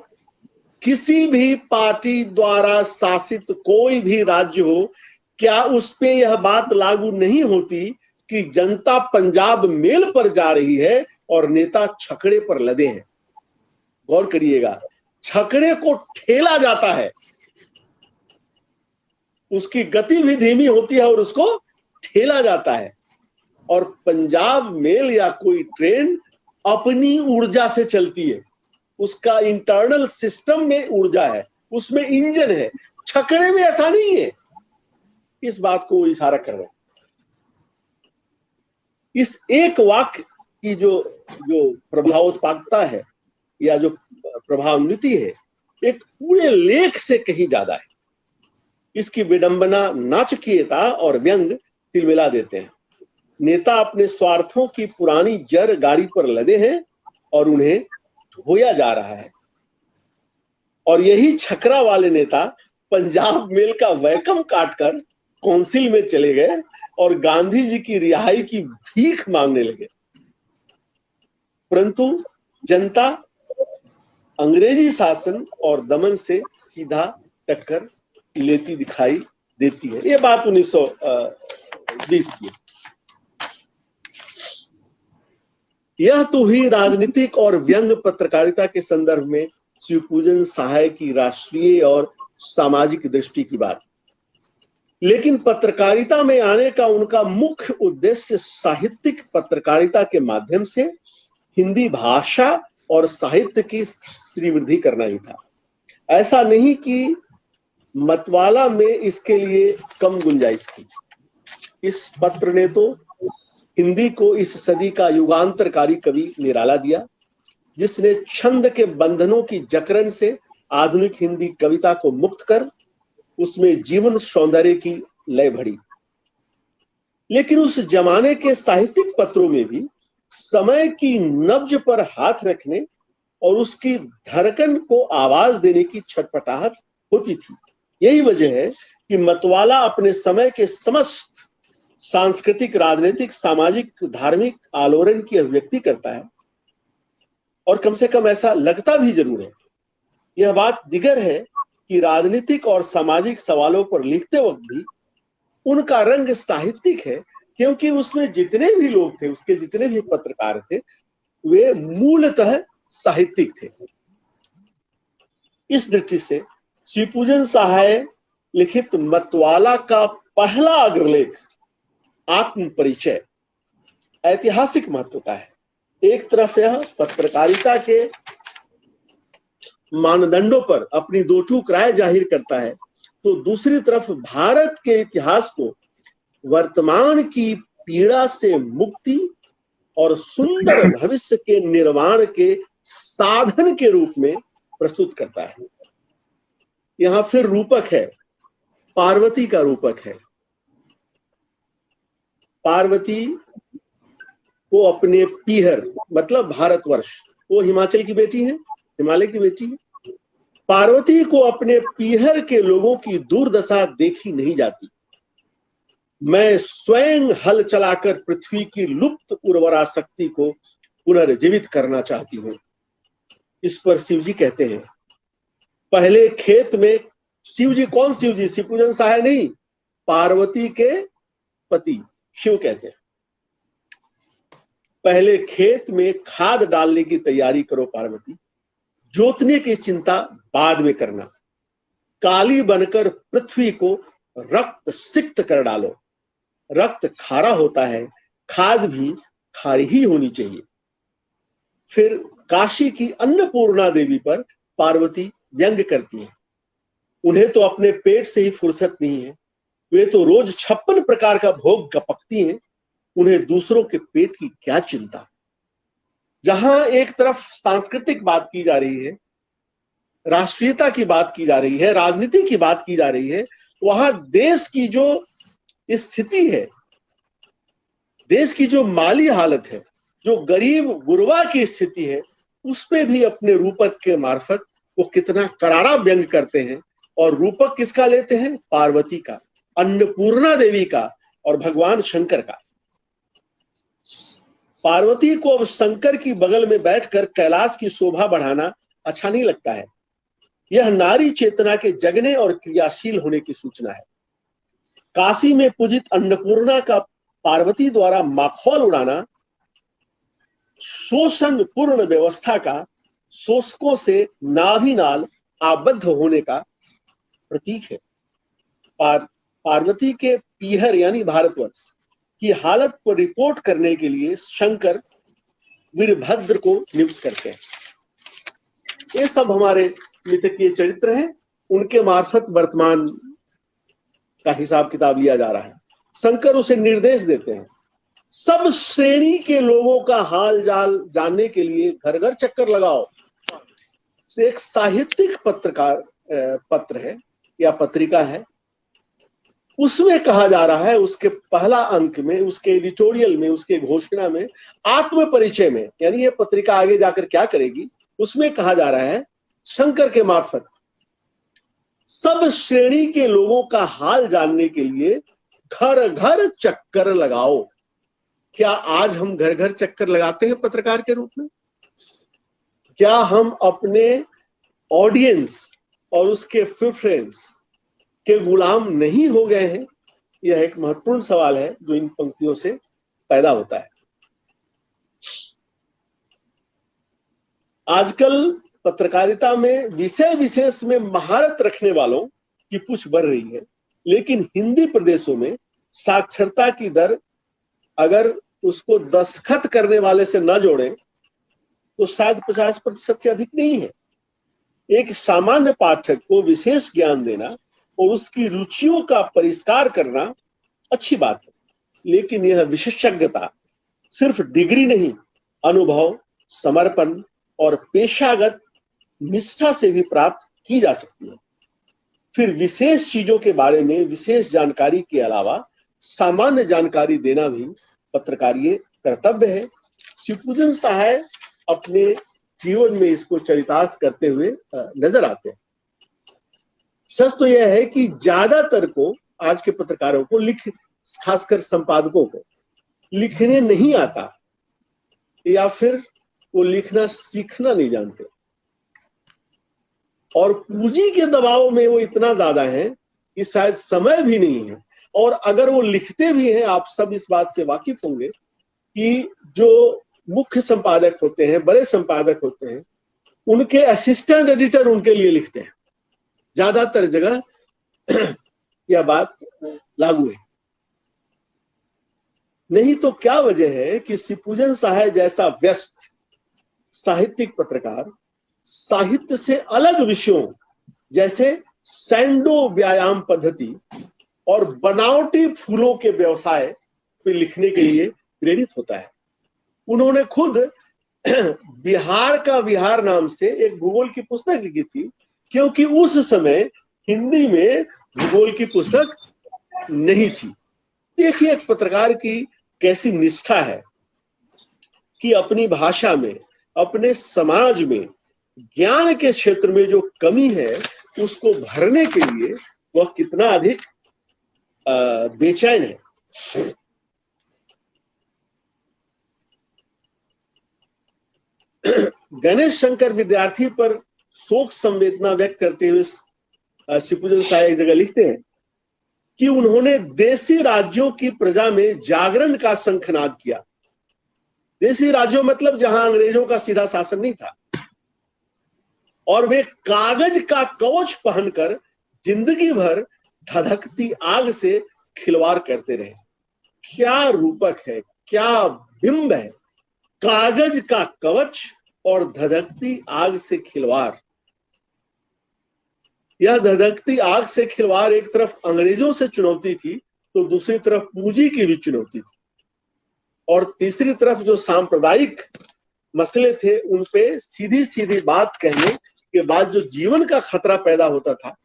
किसी भी पार्टी द्वारा शासित कोई भी राज्य हो, क्या उस पे यह बात लागू नहीं होती कि जनता पंजाब मेल पर जा रही है और नेता छकड़े पर लदे हैं? गौर करिएगा, छकड़े को ठेला जाता है, उसकी गति भी धीमी होती है और उसको ठेला जाता है। और पंजाब मेल या कोई ट्रेन अपनी ऊर्जा से चलती है, उसका इंटरनल सिस्टम में ऊर्जा है, उसमें इंजन है। छकड़े में ऐसा नहीं है। इस बात को इशारा कर रहे हैं। इस एक वाक्य की जो प्रभावोत्पादकता है या जो प्रभावान्विति है, एक पूरे लेख से कहीं ज्यादा है। इसकी विडंबना, नाटकीयता और व्यंग तिलमिला देते हैं। नेता अपने स्वार्थों की पुरानी जड़ गाड़ी पर लदे हैं और उन्हें ढोया जा रहा है। और यही छकरा वाले नेता पंजाब मेल का वैकम काटकर काउंसिल में चले गए और गांधी जी की रिहाई की भीख मांगने लगे। परंतु जनता अंग्रेजी शासन और दमन से सीधा टक्कर लेती दिखाई देती है। ये बात 1920 की। यह तो ही राजनीतिक और व्यंग पत्रकारिता के संदर्भ में शिवपूजन सहाय की राष्ट्रीय और सामाजिक दृष्टि की बात। लेकिन पत्रकारिता में आने का उनका मुख्य उद्देश्य साहित्यिक पत्रकारिता के माध्यम से हिंदी भाषा और साहित्य की श्रीवृद्धि करना ही था। ऐसा नहीं कि मतवाला में इसके लिए कम गुंजाइश थी। इस पत्र ने तो हिंदी को इस सदी का युगांतरकारी कवि निराला दिया, जिसने छंद के बंधनों की जकड़न से आधुनिक हिंदी कविता को मुक्त कर उसमें जीवन सौंदर्य की लय भरी। लेकिन उस जमाने के साहित्यिक पत्रों में भी समय की नब्ज पर हाथ रखने और उसकी धड़कन को आवाज देने की छटपटाहट होती थी। यही वजह है कि मतवाला अपने समय के समस्त सांस्कृतिक, राजनीतिक, सामाजिक, धार्मिक आलोड़न की अभिव्यक्ति करता है। और कम से कम ऐसा लगता भी जरूर है। यह बात दिगर है कि राजनीतिक और सामाजिक सवालों पर लिखते वक्त भी उनका रंग साहित्यिक है, क्योंकि उसमें जितने भी लोग थे, उसके जितने भी पत्रकार थे, वे मूलतः साहित्यिक थे। इस दृष्टि से शिवपूजन सहाय लिखित मतवाला का पहला अग्रलेख आत्म परिचय ऐतिहासिक महत्व का है। एक तरफ यह पत्रकारिता के मानदंडों पर अपनी दो टूक राय जाहिर करता है, तो दूसरी तरफ भारत के इतिहास को वर्तमान की पीड़ा से मुक्ति और सुंदर भविष्य के निर्माण के साधन के रूप में प्रस्तुत करता है। यहां फिर रूपक है, पार्वती का रूपक है। पार्वती को अपने पीहर, मतलब भारतवर्ष, वो हिमाचल की बेटी है, हिमालय की बेटी है। पार्वती को अपने पीहर के लोगों की दुर्दशा देखी नहीं जाती। मैं स्वयं हल चलाकर पृथ्वी की लुप्त उर्वरा शक्ति को पुनर्जीवित करना चाहती हूं। इस पर शिवजी कहते हैं, पहले खेत में, शिवजी कौन शिवजी? शिवपूजन सहाय नहीं, पार्वती के पति शिव कहते हैं। पहले खेत में खाद डालने की तैयारी करो पार्वती, जोतने की चिंता बाद में करना। काली बनकर पृथ्वी को रक्त सिक्त कर डालो। रक्त खारा होता है, खाद भी खारी ही होनी चाहिए। फिर काशी की अन्नपूर्णा देवी पर पार्वती व्यंग करती है। उन्हें तो अपने पेट से ही फुर्सत नहीं है, वे तो रोज 56 प्रकार का भोग गपकती हैं, उन्हें दूसरों के पेट की क्या चिंता। जहां एक तरफ सांस्कृतिक बात की जा रही है, राष्ट्रीयता की बात की जा रही है, राजनीति की बात की जा रही है, वहां देश की जो स्थिति है, देश की जो माली हालत है, जो गरीब गुरबा की स्थिति है, उस पे भी अपने रूपक के मार्फत वो कितना करारा व्यंग करते हैं। और रूपक किसका लेते हैं? पार्वती का, अन्नपूर्णा देवी का और भगवान शंकर का। पार्वती को अब शंकर की बगल में बैठकर कैलाश की शोभा बढ़ाना अच्छा नहीं लगता है। यह नारी चेतना के जगने और क्रियाशील होने की सूचना है। काशी में पूजित अन्नपूर्णा का पार्वती द्वारा माखौल उड़ाना शोषण पूर्ण व्यवस्था का शोषकों से नाभिनाल आबद्ध होने का प्रतीक है। पार्वती के पीहर यानी भारतवर्ष की हालत पर रिपोर्ट करने के लिए शंकर वीरभद्र को नियुक्त करते हैं। ये सब हमारे मिथकीय चरित्र हैं, उनके मार्फत वर्तमान का हिसाब किताब लिया जा रहा है। शंकर उसे निर्देश देते हैं, सब श्रेणी के लोगों का हाल जाल जानने के लिए घर घर चक्कर लगाओ। से एक साहित्यिक पत्र है या पत्रिका है, उसमें कहा जा रहा है, उसके पहला अंक में, उसके एडिटोरियल में, उसके घोषणा में, आत्म परिचय में, यानी ये पत्रिका आगे जाकर क्या करेगी, उसमें कहा जा रहा है शंकर के मार्फत सब श्रेणी के लोगों का हाल जानने के लिए घर घर चक्कर लगाओ। क्या आज हम घर घर चक्कर लगाते हैं पत्रकार के रूप में? क्या हम अपने ऑडियंस और उसके प्रेफरेंस के गुलाम नहीं हो गए हैं? यह एक महत्वपूर्ण सवाल है जो इन पंक्तियों से पैदा होता है। आजकल पत्रकारिता में विषय विशेष में महारत रखने वालों की पूछ बढ़ रही है, लेकिन हिंदी प्रदेशों में साक्षरता की दर अगर उसको दस्तखत करने वाले से न जोड़े तो शायद 50% से अधिक नहीं है। एक सामान्य पाठक को विशेष ज्ञान देना और उसकी रुचियों का परिष्कार करना अच्छी बात है, लेकिन यह विशेषज्ञता सिर्फ डिग्री नहीं, अनुभव, समर्पण और पेशागत निष्ठा से भी प्राप्त की जा सकती है। फिर विशेष चीजों के बारे में विशेष जानकारी के अलावा सामान्य जानकारी देना भी पत्रकारीय कर्तव्य है। शिवपूजन सहाय अपने जीवन में इसको चरितार्थ करते हुए नजर आते हैं। सच तो यह है कि ज्यादातर को, आज के पत्रकारों को, खासकर संपादकों को लिखने नहीं आता या फिर वो लिखना सीखना नहीं जानते, और पूंजी के दबाव में वो इतना ज्यादा है कि शायद समय भी नहीं है। और अगर वो लिखते भी हैं, आप सब इस बात से वाकिफ होंगे कि जो मुख्य संपादक होते हैं, बड़े संपादक होते हैं, उनके असिस्टेंट एडिटर उनके लिए लिखते हैं। ज्यादातर जगह यह बात लागू है। नहीं तो क्या वजह है कि शिवपूजन सहाय जैसा व्यस्त साहित्यिक पत्रकार साहित्य से अलग विषयों जैसे सैंडो व्यायाम पद्धति और बनावटी फूलों के व्यवसाय पे लिखने के लिए प्रेरित होता है। उन्होंने खुद बिहार का विहार नाम से एक भूगोल की पुस्तक लिखी थी, क्योंकि उस समय हिंदी में भूगोल की पुस्तक नहीं थी। देखिए एक पत्रकार की कैसी निष्ठा है कि अपनी भाषा में, अपने समाज में ज्ञान के क्षेत्र में जो कमी है उसको भरने के लिए वह कितना अधिक बेचैन है। गणेश शंकर विद्यार्थी पर शोक संवेदना व्यक्त करते हुए शिवपूजन सहाय एक जगह लिखते हैं कि उन्होंने देशी राज्यों की प्रजा में जागरण का शंखनाद किया। देशी राज्यों मतलब जहां अंग्रेजों का सीधा शासन नहीं था, और वे कागज का कवच पहनकर जिंदगी भर धधकती आग से खिलवाड़ करते रहे। क्या रूपक है, क्या बिंब है! कागज का कवच और धधकती आग से खिलवाड़। यह धधकती आग से खिलवाड़ एक तरफ अंग्रेजों से चुनौती थी तो दूसरी तरफ पूंजी की भी चुनौती थी, और तीसरी तरफ जो सांप्रदायिक मसले थे उन पे सीधी सीधी बात कहने के बाद जो जीवन का खतरा पैदा होता था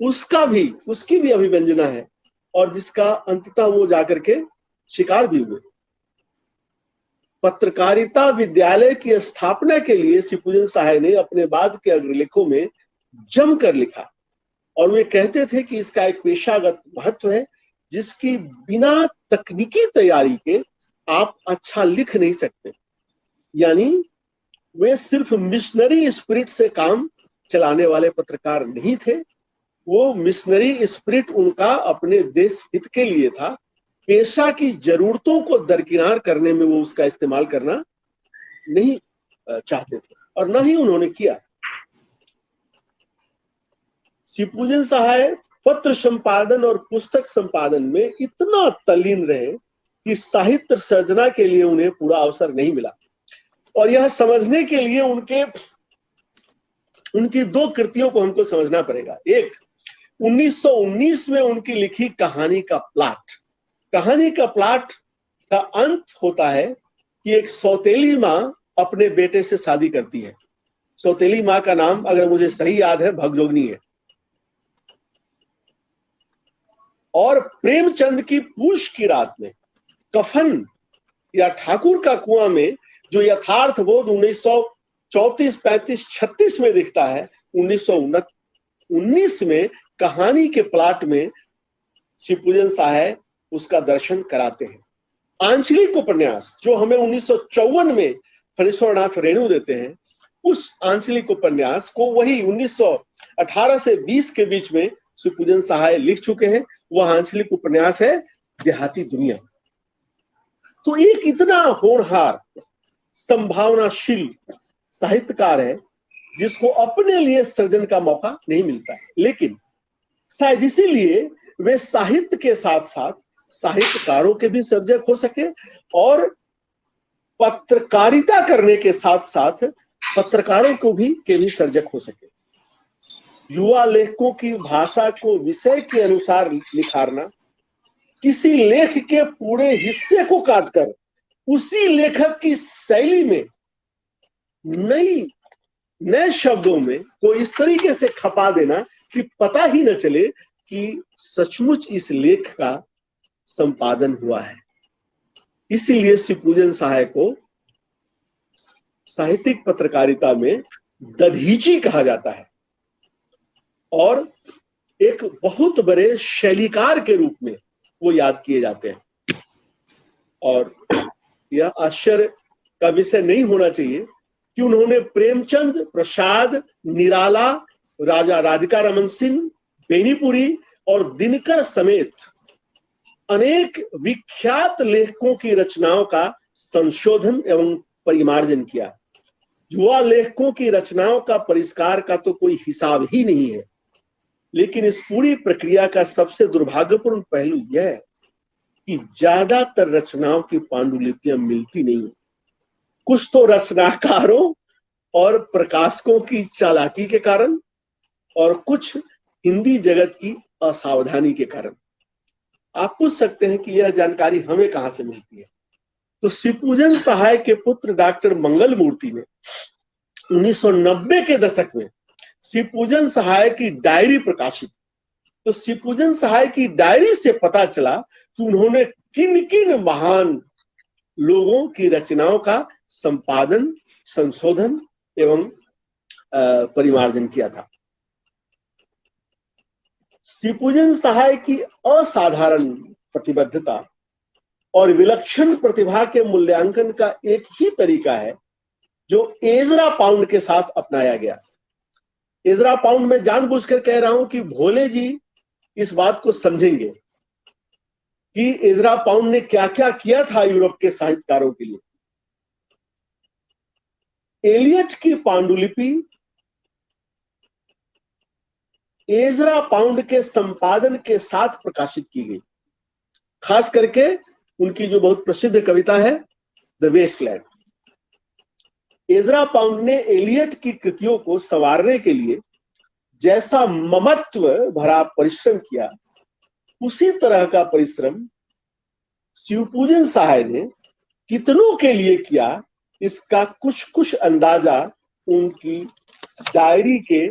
उसकी भी अभिव्यंजना है, और जिसका अंततः वो जाकर के शिकार भी हुए। पत्रकारिता विद्यालय की स्थापना के लिए शिवपूजन सहाय ने अपने बाद के अग्रलेखों में जमकर लिखा, और वे कहते थे कि इसका एक पेशागत महत्व है जिसकी बिना तकनीकी तैयारी के आप अच्छा लिख नहीं सकते। यानी वे सिर्फ मिशनरी स्पिरिट से काम चलाने वाले पत्रकार नहीं थे, वो मिशनरी स्पिरिट उनका अपने देश हित के लिए था। पेशा की जरूरतों को दरकिनार करने में वो उसका इस्तेमाल करना नहीं चाहते थे, और न ही उन्होंने किया। शिवपूजन सहाय पत्र संपादन और पुस्तक संपादन में इतना तल्लीन रहे कि साहित्य सर्जना के लिए उन्हें पूरा अवसर नहीं मिला। और यह समझने के लिए उनकी दो कृतियों को हमको समझना पड़ेगा। एक 1919 में उनकी लिखी कहानी का प्लाट का अंत होता है कि एक सौतेली माँ अपने बेटे से शादी करती है। सौतेली माँ का नाम, अगर मुझे सही याद है, भगजोगनी है। और प्रेमचंद की पूछ की रात में कफन या ठाकुर का कुआं में जो यथार्थ बोध 1934, 35, 36 में दिखता है, 1919 में कहानी के प्लाट में शिवपूजन सहाय उसका दर्शन कराते हैं। आंचलिक उपन्यास जो हमें 1954 में फणीश्वरनाथ रेणु देते हैं, उस आंचलिक उपन्यास को वही 1918 से 20 के बीच में शिवपूजन सहाय लिख चुके हैं। वह आंचलिक उपन्यास है देहाती दुनिया। तो एक इतना होनहार, संभावनाशील साहित्यकार है जिसको अपने लिए सृजन का मौका नहीं मिलता है, लेकिन शायद इसीलिए वे साहित्य के साथ साथ साहित्यकारों के भी सर्जक हो सके और पत्रकारिता करने के साथ साथ पत्रकारों को भी के भी सर्जक हो सके। युवा लेखकों की भाषा को विषय के अनुसार निखारना, किसी लेख के पूरे हिस्से को काटकर उसी लेखक की शैली में नए शब्दों में को इस तरीके से खपा देना कि पता ही न चले कि सचमुच इस लेख का संपादन हुआ है। इसीलिए शिवपूजन सहाय को साहित्यिक पत्रकारिता में दधीची कहा जाता है और एक बहुत बड़े शैलीकार के रूप में वो याद किए जाते हैं। और यह आश्चर्य का विषय नहीं होना चाहिए कि उन्होंने प्रेमचंद, प्रसाद, निराला, राजा राधिका रमन सिंह, बेनीपुरी और दिनकर समेत अनेक विख्यात लेखकों की रचनाओं का संशोधन एवं परिमार्जन किया। युवा लेखकों की रचनाओं का परिष्कार का तो कोई हिसाब ही नहीं है, लेकिन इस पूरी प्रक्रिया का सबसे दुर्भाग्यपूर्ण पहलू यह है कि ज्यादातर रचनाओं की पांडुलिपियां मिलती नहीं है। कुछ तो रचनाकारों और प्रकाशकों की चालाकी के कारण और कुछ हिंदी जगत की असावधानी के कारण। आप पूछ सकते हैं कि यह जानकारी हमें कहां से मिलती है। तो शिवपूजन सहाय के पुत्र डॉक्टर मंगल मूर्ति ने 1990 के दशक में शिवपूजन सहाय की डायरी प्रकाशित। तो शिवपूजन सहाय की डायरी से पता चला कि उन्होंने किन किन महान लोगों की रचनाओं का संपादन, संशोधन एवं परिमार्जन किया था। शिवपूजन सहाय की असाधारण प्रतिबद्धता और विलक्षण प्रतिभा के मूल्यांकन का एक ही तरीका है जो एजरा पाउंड के साथ अपनाया गया। एजरा पाउंड में जानबूझकर कह रहा हूं कि भोले जी इस बात को समझेंगे कि एजरा पाउंड ने क्या क्या किया था यूरोप के साहित्यकारों के लिए। एलियट की पांडुलिपि एजरा पाउंड के संपादन के साथ प्रकाशित की गई। खास करके उनकी जो बहुत प्रसिद्ध कविता है द वेस्टलैंड। एजरा पाउंड ने एलियट की कृतियों को संवारने के लिए जैसा ममत्व भरा परिश्रम किया, उसी तरह का परिश्रम शिवपूजन सहाय ने कितनों के लिए किया, इसका कुछ कुछ अंदाजा उनकी डायरी के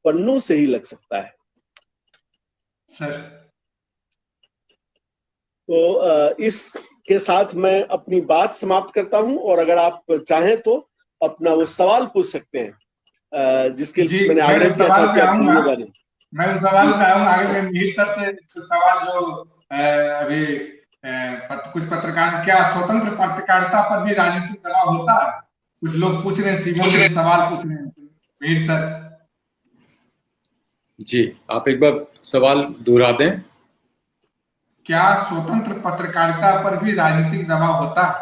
पन्नों से ही लग सकता है। सर, तो इसके साथ मैं अपनी बात समाप्त करता हूं और अगर आप चाहें तो अपना वो सवाल पूछ सकते हैं जिसके लिए मैंने आग्रह किया था कि आप भूलिएगा नहीं। मैं उस सवाल पे आऊंगा आगे। मैं मिहिर सर से कुछ सवाल जो अभी कुछ पत्रकार, क्या स्वतंत्र पत्रकारिता पर भी राजनीतिक दबाव होता है? कुछ लोग पूछ रहे हैं, शिवम से सवाल पूछ रहे हैं। मिहिर सर जी, आप एक बार सवाल दोहरा दें। क्या स्वतंत्र पत्रकारिता पर भी राजनीतिक दबाव होता है?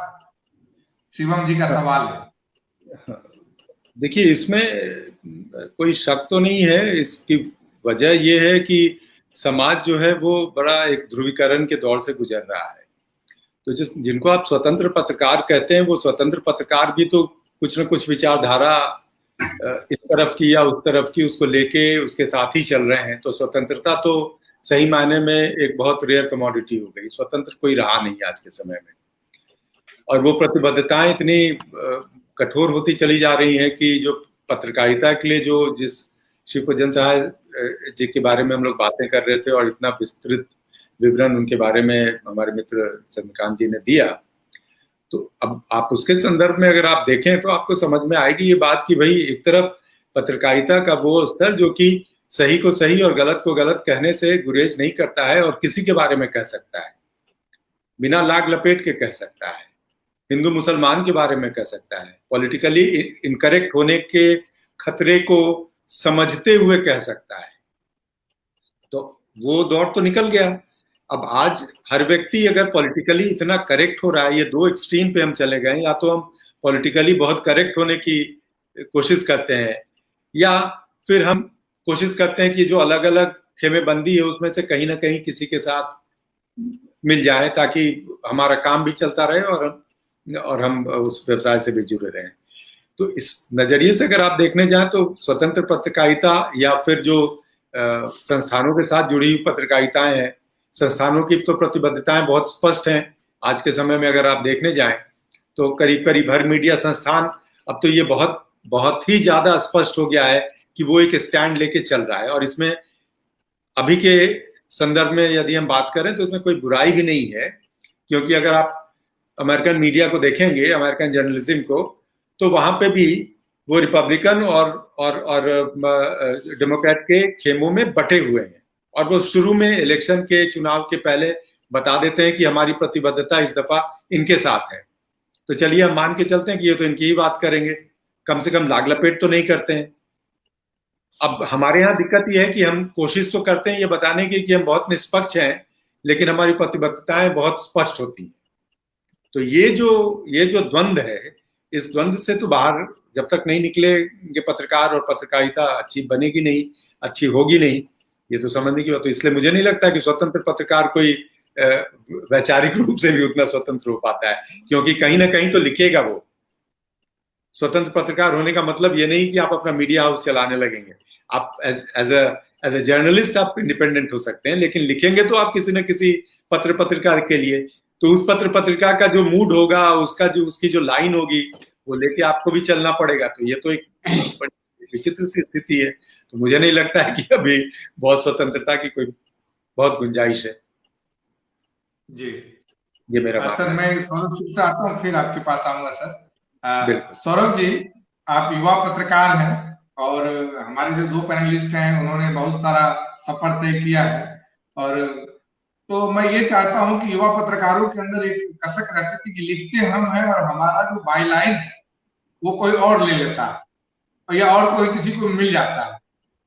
शिवम जी का सवाल है। देखिए, इसमें कोई शक तो नहीं है। इसकी वजह यह है कि समाज जो है वो बड़ा एक ध्रुवीकरण के दौर से गुजर रहा है। तो जिनको आप स्वतंत्र पत्रकार कहते हैं, वो स्वतंत्र पत्रकार भी तो कुछ न कुछ विचारधारा इस तरफ की या उस तरफ की उसको लेके उसके साथ ही चल रहे हैं। तो स्वतंत्रता तो सही मायने में एक बहुत रेयर कमोडिटी हो गई। स्वतंत्र कोई रहा नहीं आज के समय में, और वो प्रतिबद्धताएं इतनी कठोर होती चली जा रही हैं कि जो पत्रकारिता के लिए जो जिस शिवपूजन सहाय जी के बारे में हम लोग बातें कर रहे थे और इतना विस्तृत विवरण उनके बारे में हमारे मित्र चंद्रकांत जी ने दिया, तो अब आप उसके संदर्भ में अगर आप देखें तो आपको समझ में आएगी ये बात कि भाई एक तरफ पत्रकारिता का वो स्तर जो कि सही को सही और गलत को गलत कहने से गुरेज नहीं करता है और किसी के बारे में कह सकता है, बिना लाग लपेट के कह सकता है, हिंदू मुसलमान के बारे में कह सकता है, पॉलिटिकली इनकरेक्ट होने के खतरे को समझते हुए कह सकता है। तो वो दौर तो निकल गया। अब आज हर व्यक्ति अगर पॉलिटिकली इतना करेक्ट हो रहा है, ये दो एक्सट्रीम पे हम चले गए, या तो हम पॉलिटिकली बहुत करेक्ट होने की कोशिश करते हैं या फिर हम कोशिश करते हैं कि जो अलग अलग खेमेबंदी है उसमें से कहीं ना कहीं किसी के साथ मिल जाए ताकि हमारा काम भी चलता रहे और हम उस व्यवसाय से भी जुड़े रहें। तो इस नजरिए से अगर आप देखने जाएं तो स्वतंत्र पत्रकारिता या फिर जो संस्थानों के साथ जुड़ी हुई पत्रकारिताएं हैं, संस्थानों की तो प्रतिबद्धताएं बहुत स्पष्ट हैं। आज के समय में अगर आप देखने जाएं तो करीब करीब हर मीडिया संस्थान अब तो ये बहुत बहुत ही ज्यादा स्पष्ट हो गया है कि वो एक स्टैंड लेके चल रहा है। और इसमें अभी के संदर्भ में यदि हम बात करें तो इसमें कोई बुराई भी नहीं है, क्योंकि अगर आप अमेरिकन मीडिया को देखेंगे, अमेरिकन जर्नलिज्म को, तो वहां पे भी वो रिपब्लिकन और डेमोक्रेट के खेमों में बटे हुए हैं और वो शुरू में इलेक्शन के चुनाव के पहले बता देते हैं कि हमारी प्रतिबद्धता इस दफा इनके साथ है। तो चलिए हम मान के चलते हैं कि ये तो इनकी ही बात करेंगे, कम से कम लाग लपेट तो नहीं करते हैं। अब हमारे यहाँ दिक्कत ये है कि हम कोशिश तो करते हैं ये बताने की कि हम बहुत निष्पक्ष हैं, लेकिन हमारी प्रतिबद्धताएं बहुत स्पष्ट होती हैं। तो ये जो द्वंद्व है, इस द्वंद्व से तो बाहर जब तक नहीं निकलेंगे पत्रकार और पत्रकारिता अच्छी बनेगी नहीं, अच्छी होगी नहीं, ये तो समझने की बात। तो इसलिए मुझे नहीं लगता कि स्वतंत्र पत्रकार कोई वैचारिक रूप से भी उतना स्वतंत्र हो पाता है, क्योंकि कहीं ना कहीं तो लिखेगा वो। स्वतंत्र पत्रकार होने का मतलब ये नहीं कि आप अपना मीडिया हाउस चलाने लगेंगे। आप एज ए जर्नलिस्ट आप इंडिपेंडेंट हो सकते हैं, लेकिन लिखेंगे तो आप किसी न किसी पत्रकार के लिए। तो उस पत्रकार का जो मूड होगा, उसकी जो लाइन होगी, वो लेके आपको भी चलना पड़ेगा। तो ये तो एक विचित्र सी स्थिति है। तो मुझे नहीं लगता है कि अभी बहुत स्वतंत्रता की कोई बहुत गुंजाइश है। जी, ये मेरा सर। मैं सौरभ जी से आता हूँ, फिर आपके पास आऊंगा सर। सौरभ जी, आप युवा पत्रकार हैं और हमारे जो दो पैनलिस्ट हैं उन्होंने बहुत सारा सफर तय किया है, और तो मैं ये चाहता हूं कि युवा पत्रकारों के अंदर एक कसक रहती थी कि लिखते हम हैं और हमारा जो बाईलाइन है वो कोई और ले लेता है या और कोई किसी को मिल जाता है।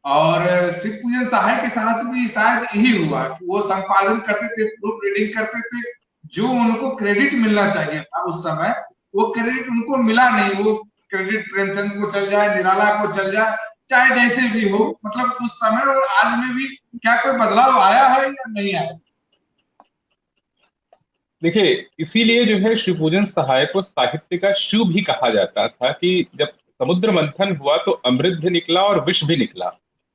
और शिवपूजन सहाय के साथ भी शायद यही हुआ कि वो संपादन करते थे, प्रूफ रीडिंग करते थे, जो उनको क्रेडिट मिलना चाहिए था उस समय वो क्रेडिट उनको मिला नहीं। वो क्रेडिट प्रेमचंद को चल जाए, निराला को चल जाए, चाहे जैसे भी हो, मतलब उस समय और आज में भी क्या कोई बदलाव आया है या नहीं आया? देखिए, इसीलिए जो है शिवपूजन सहाय को साहित्य का शिव भी कहा जाता था कि जब समुद्र मंथन हुआ तो अमृत भी निकला और विष भी निकला,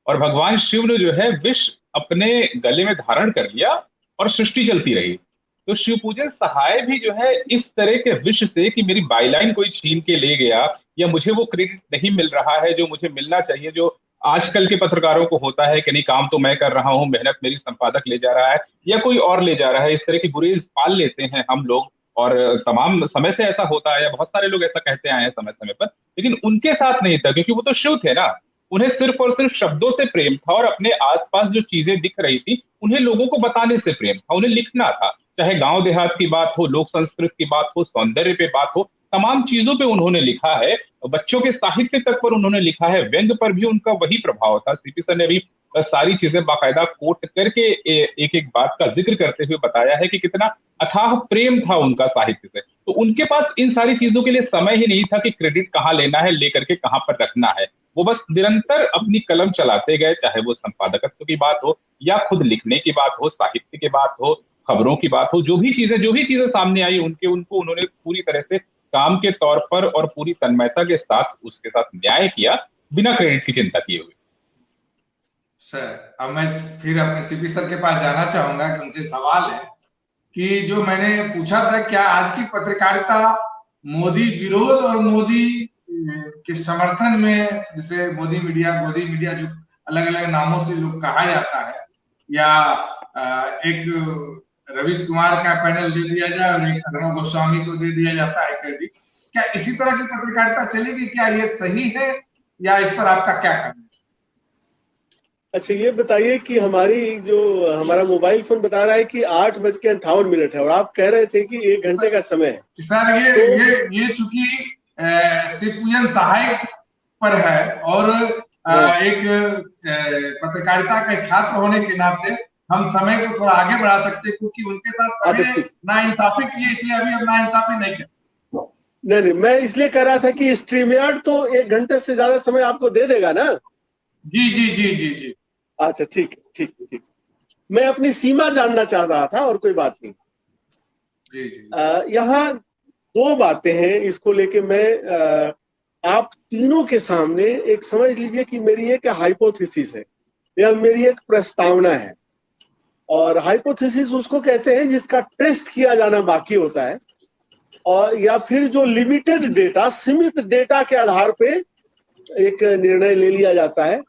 और भगवान शिव ने जो है विष अपने गले में धारण कर लिया और सृष्टि चलती रही। तो शिवपूजन सहाय भी जो है इस तरह के विष से कि मेरी बाईलाइन कोई छीन के ले गया या मुझे वो क्रेडिट नहीं मिल रहा है जो मुझे मिलना चाहिए, जो आजकल के पत्रकारों को होता है कि नहीं, काम तो मैं कर रहा हूं, मेहनत मेरी संपादक ले जा रहा है या कोई और ले जा रहा है, इस तरह की गुरेज पाल लेते हैं हम लोग। और तमाम समय से ऐसा होता है, बहुत सारे लोग ऐसा कहते आए हैं समय समय पर, लेकिन उनके साथ नहीं था, क्योंकि वो तो शिव थे ना। उन्हें सिर्फ और सिर्फ शब्दों से प्रेम था और अपने आसपास जो चीजें दिख रही थी उन्हें लोगों को बताने से प्रेम था, उन्हें लिखना था, चाहे गांव देहात की बात हो, लोक संस्कृत की बात हो, सौंदर्य पे बात हो, तमाम चीजों पे उन्होंने लिखा है। बच्चों के साहित्य तक पर उन्होंने लिखा है, व्यंग्य पर भी उनका वही प्रभाव था। सीपी सर ने भी सारी चीजें बाकायदा कोट करके एक एक बात का जिक्र करते हुए बताया है कि कितना अथाह प्रेम था उनका साहित्य से। तो उनके पास इन सारी चीजों के लिए समय ही नहीं था कि क्रेडिट कहाँ लेना है, लेकर के कहाँ पर रखना है। वो बस निरंतर अपनी कलम चलाते गए, चाहे वो संपादकत्व की बात हो या खुद लिखने की बात हो, साहित्य की बात हो, खबरों की बात हो, जो भी चीजें सामने आई उनको उन्होंने पूरी तरह से काम के तौर पर और पूरी तन्मयता के साथ उसके साथ न्याय किया, बिना क्रेडिट की चिंता किए हुए। सर, अब मैं फिर अपने सीपी सर के पास जाना चाहूंगा कि उनसे सवाल है कि जो मैंने पूछा था, क्या आज की पत्रकारिता मोदी विरोध और मोदी के समर्थन में, जैसे मोदी मीडिया जो अलग अलग नामों से जो कहा जाता है, या एक रवीश कुमार का पैनल दे दिया जाए और एक अर्णव गोस्वामी को दे दिया जाता है क्रेडिट, क्या इसी तरह की पत्रकारिता चलेगी? क्या ये सही है या इस पर आपका क्या कहना है? अच्छा, ये बताइए कि हमारा मोबाइल फोन बता रहा है कि 8:58 है और आप कह रहे थे कि 1 घंटे का समय है। सर, ये चूंकि सिपुजन सहायक पर है और एक पत्रकारिता के छात्र होने के नाते हम समय को थोड़ा आगे बढ़ा सकते हैं, क्योंकि उनके साथ नाइंसाफी की, इसलिए अभी हम नाइंसाफी नहीं करते। नहीं, मैं इसलिए कह रहा था कि स्ट्रीमयार्ड तो 1 घंटे से ज्यादा समय आपको दे देगा ना। जी जी जी जी जी। अच्छा, ठीक। मैं अपनी सीमा जानना चाह रहा था और कोई बात नहीं। जी जी। यहाँ 2 बातें हैं, इसको लेके मैं आप तीनों के सामने एक समझ लीजिए कि मेरी एक हाइपोथेसिस है या मेरी एक प्रस्तावना है। और हाइपोथेसिस उसको कहते हैं जिसका टेस्ट किया जाना बाकी होता है, और या फिर जो लिमिटेड डेटा, सीमित डेटा के आधार पे एक निर्णय ले लिया जाता है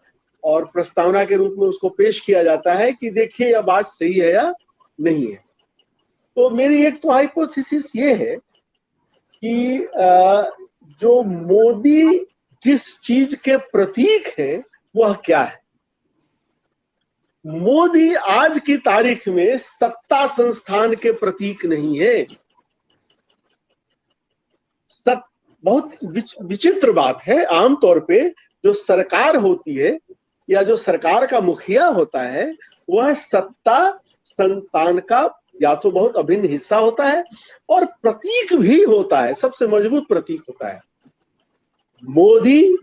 और प्रस्तावना के रूप में उसको पेश किया जाता है कि देखिए यह बात सही है या नहीं है। तो मेरी एक तो हाइपोथेसिस ये है कि जो मोदी जिस चीज के प्रतीक है वह क्या है। मोदी आज की तारीख में सत्ता संस्थान के प्रतीक नहीं है। बहुत विचित्र बात है, आमतौर पे जो सरकार होती है या जो सरकार का मुखिया होता है वह सत्ता संस्थान का या तो बहुत अभिन्न हिस्सा होता है और प्रतीक भी होता है, सबसे मजबूत प्रतीक होता है। मोदी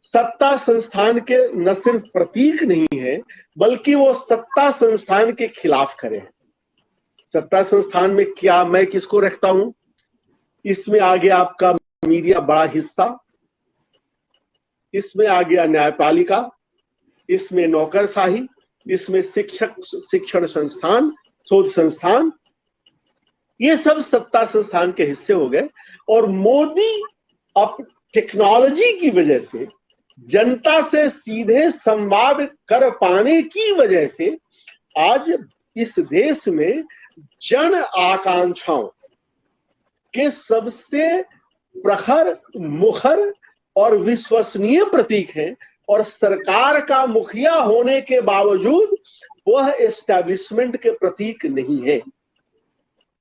सत्ता संस्थान के न सिर्फ प्रतीक नहीं है बल्कि वो सत्ता संस्थान के खिलाफ खड़े हैं। सत्ता संस्थान में क्या मैं किसको रखता हूं, इसमें आ गया आपका मीडिया बड़ा हिस्सा, इसमें आ गया न्यायपालिका, इसमें नौकरशाही, इसमें शिक्षण संस्थान, शोध संस्थान, ये सब सत्ता संस्थान के हिस्से हो गए। और मोदी अब टेक्नोलॉजी की वजह से, जनता से सीधे संवाद कर पाने की वजह से आज इस देश में जन आकांक्षाओं के सबसे प्रखर, मुखर और विश्वसनीय प्रतीक है। और सरकार का मुखिया होने के बावजूद वह एस्टैब्लिशमेंट के प्रतीक नहीं है।